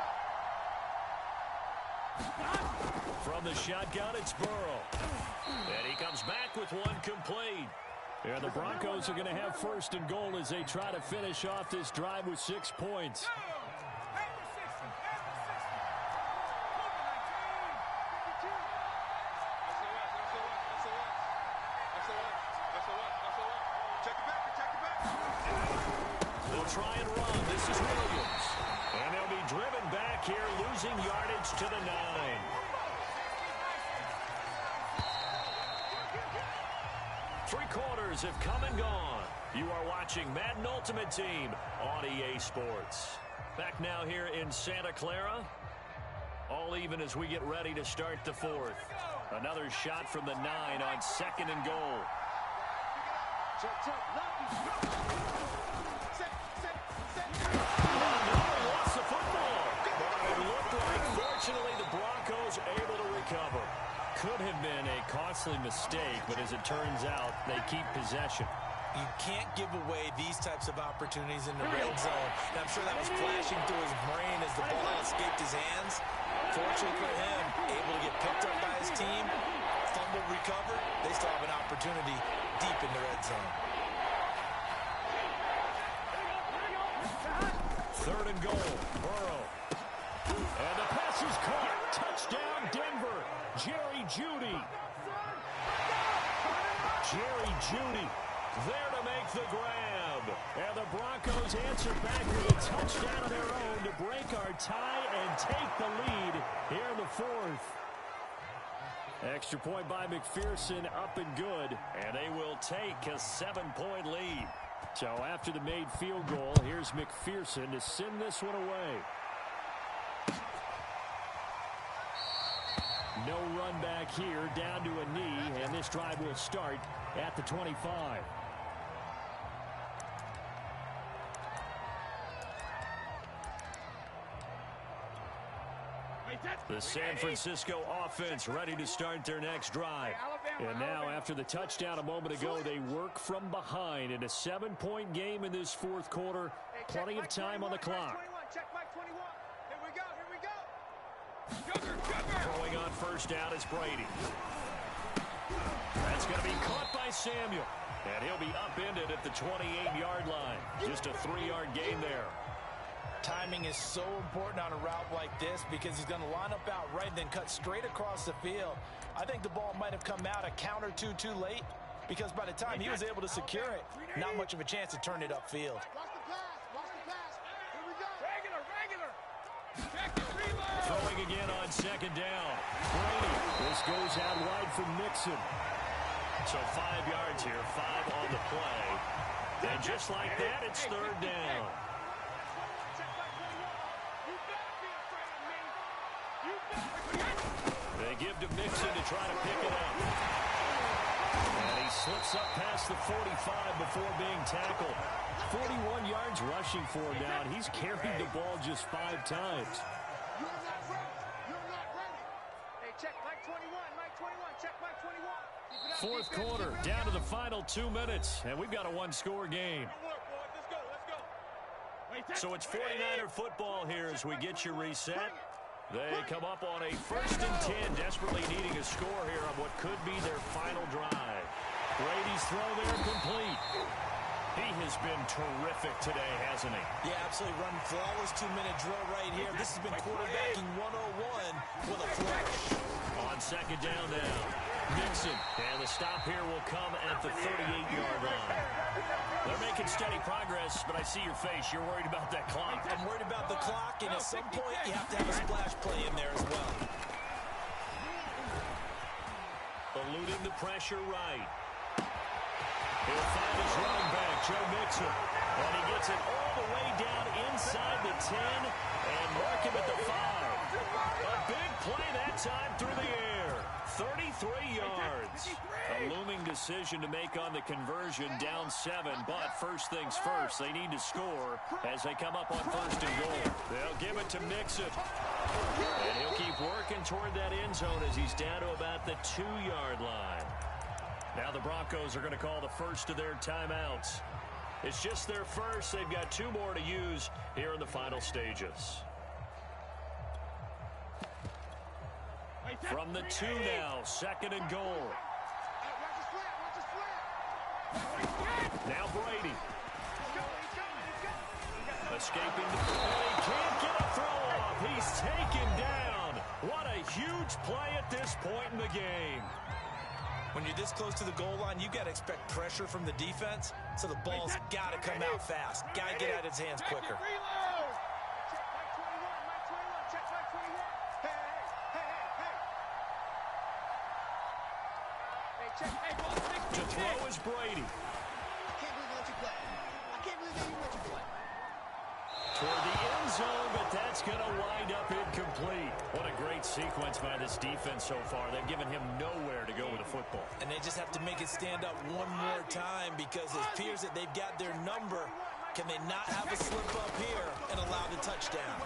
up. From the shotgun, it's Burrow. And he comes back with one complete. Yeah, the Broncos are going to have 1st and goal as they try to finish off this drive with 6 points. They'll try and run. This is Williams. And they'll be driven back here, losing yardage to the 9. Three quarters have come and gone. You are watching Madden Ultimate Team on EA Sports. Back now here in Santa Clara. All even as we get ready to start the 4th. Another shot from the 9 on 2nd and goal. Lost the football. But it looked like, fortunately, the Broncos able to recover. Could have been a costly mistake, but as it turns out, they keep possession. You can't give away these types of opportunities in the red zone. And I'm sure that was flashing through his brain as the ball escaped his hands. Fortunately for him, able to get picked up by his team, fumble recovered. They still have an opportunity deep in the red zone. 3rd and goal, Burrow. And the pass is caught. Touchdown, Denver. Jerry Jeudy. Jerry Jeudy there to make the grab. And the Broncos answer back with a touchdown of their own to break our tie and take the lead here in the 4th. Extra point by McPherson, up and good. And they will take a 7-point lead. So after the made field goal, here's McPherson to send this one away. No run back here, down to a knee, and this drive will start at the 25. The San Francisco offense ready to start their next drive. And now, after the touchdown a moment ago, they work from behind in a 7-point game in this 4th quarter. Plenty of time on the clock. Check Mike 21. Here we go. Here we go. Throwing on 1st down is Brady. That's going to be caught by Samuel. And he'll be upended at the 28-yard line. Just a 3-yard gain there. Timing is so important on a route like this because he's going to line up out right and then cut straight across the field. I think the ball might have come out a count or two too late because by the time he was able to secure it, not much of a chance to turn it upfield. Watch the pass. Watch the pass. Here we go. Regular. Check it, reload. Throwing again on 2nd down. Brady. This goes out wide from Mixon. So 5 yards here, 5 on the play. And just like that, it's 3rd down. They give to Mixon to try to pick it up. And he slips up past the 45 before being tackled. 41 yards rushing for him now, and he's carried the ball just 5 times. You're not ready. You're not ready. Hey, check Mike 21. Mike 21. Check Mike 21. 4th quarter, down to the final 2 minutes, and we've got a 1-score game. So it's 49er football here as we get you reset. They come up on a 1st and 10, desperately needing a score here on what could be their final drive. Brady's throw there complete. He has been terrific today, hasn't he? Yeah, absolutely. Run flawless 2-minute drill right here. This has been quarterbacking 101 with a flourish. On 2nd down now, Mixon. And the stop here will come at the 38-yard line. They're making steady progress, but I see your face. You're worried about that clock. I'm worried about the clock, and at some point, you have to have a splash play in there as well. Eluding the pressure right. He'll find his running back, Joe Mixon. And he gets it all the way down inside the 10 and mark him at the 5. A big play that time through the air. 33 yards. A looming decision to make on the conversion, down 7. But first things first, they need to score as they come up on 1st and goal. They'll give it to Mixon. And he'll keep working toward that end zone as he's down to about the 2-yard line. Now the Broncos are going to call the first of their timeouts. It's just their first. They've got 2 more to use here in the final stages. From the 2 now, 2nd and goal. Now Brady. Escaping the play. He can't get a throw off. He's taken down. What a huge play at this point in the game. When you're this close to the goal line, you got to expect pressure from the defense, so the ball's got to come out fast. Got to get out of his hands quicker. To throw is Brady. I can't believe they let you play. I can't believe they even let you play. Toward the end zone, but that's going to wind up incomplete. What a great sequence by this defense so far. They've given him nowhere to go with the football. And they just have to make it stand up one more time because it appears that they've got their number. Can they not have a slip up here and allow the touchdown?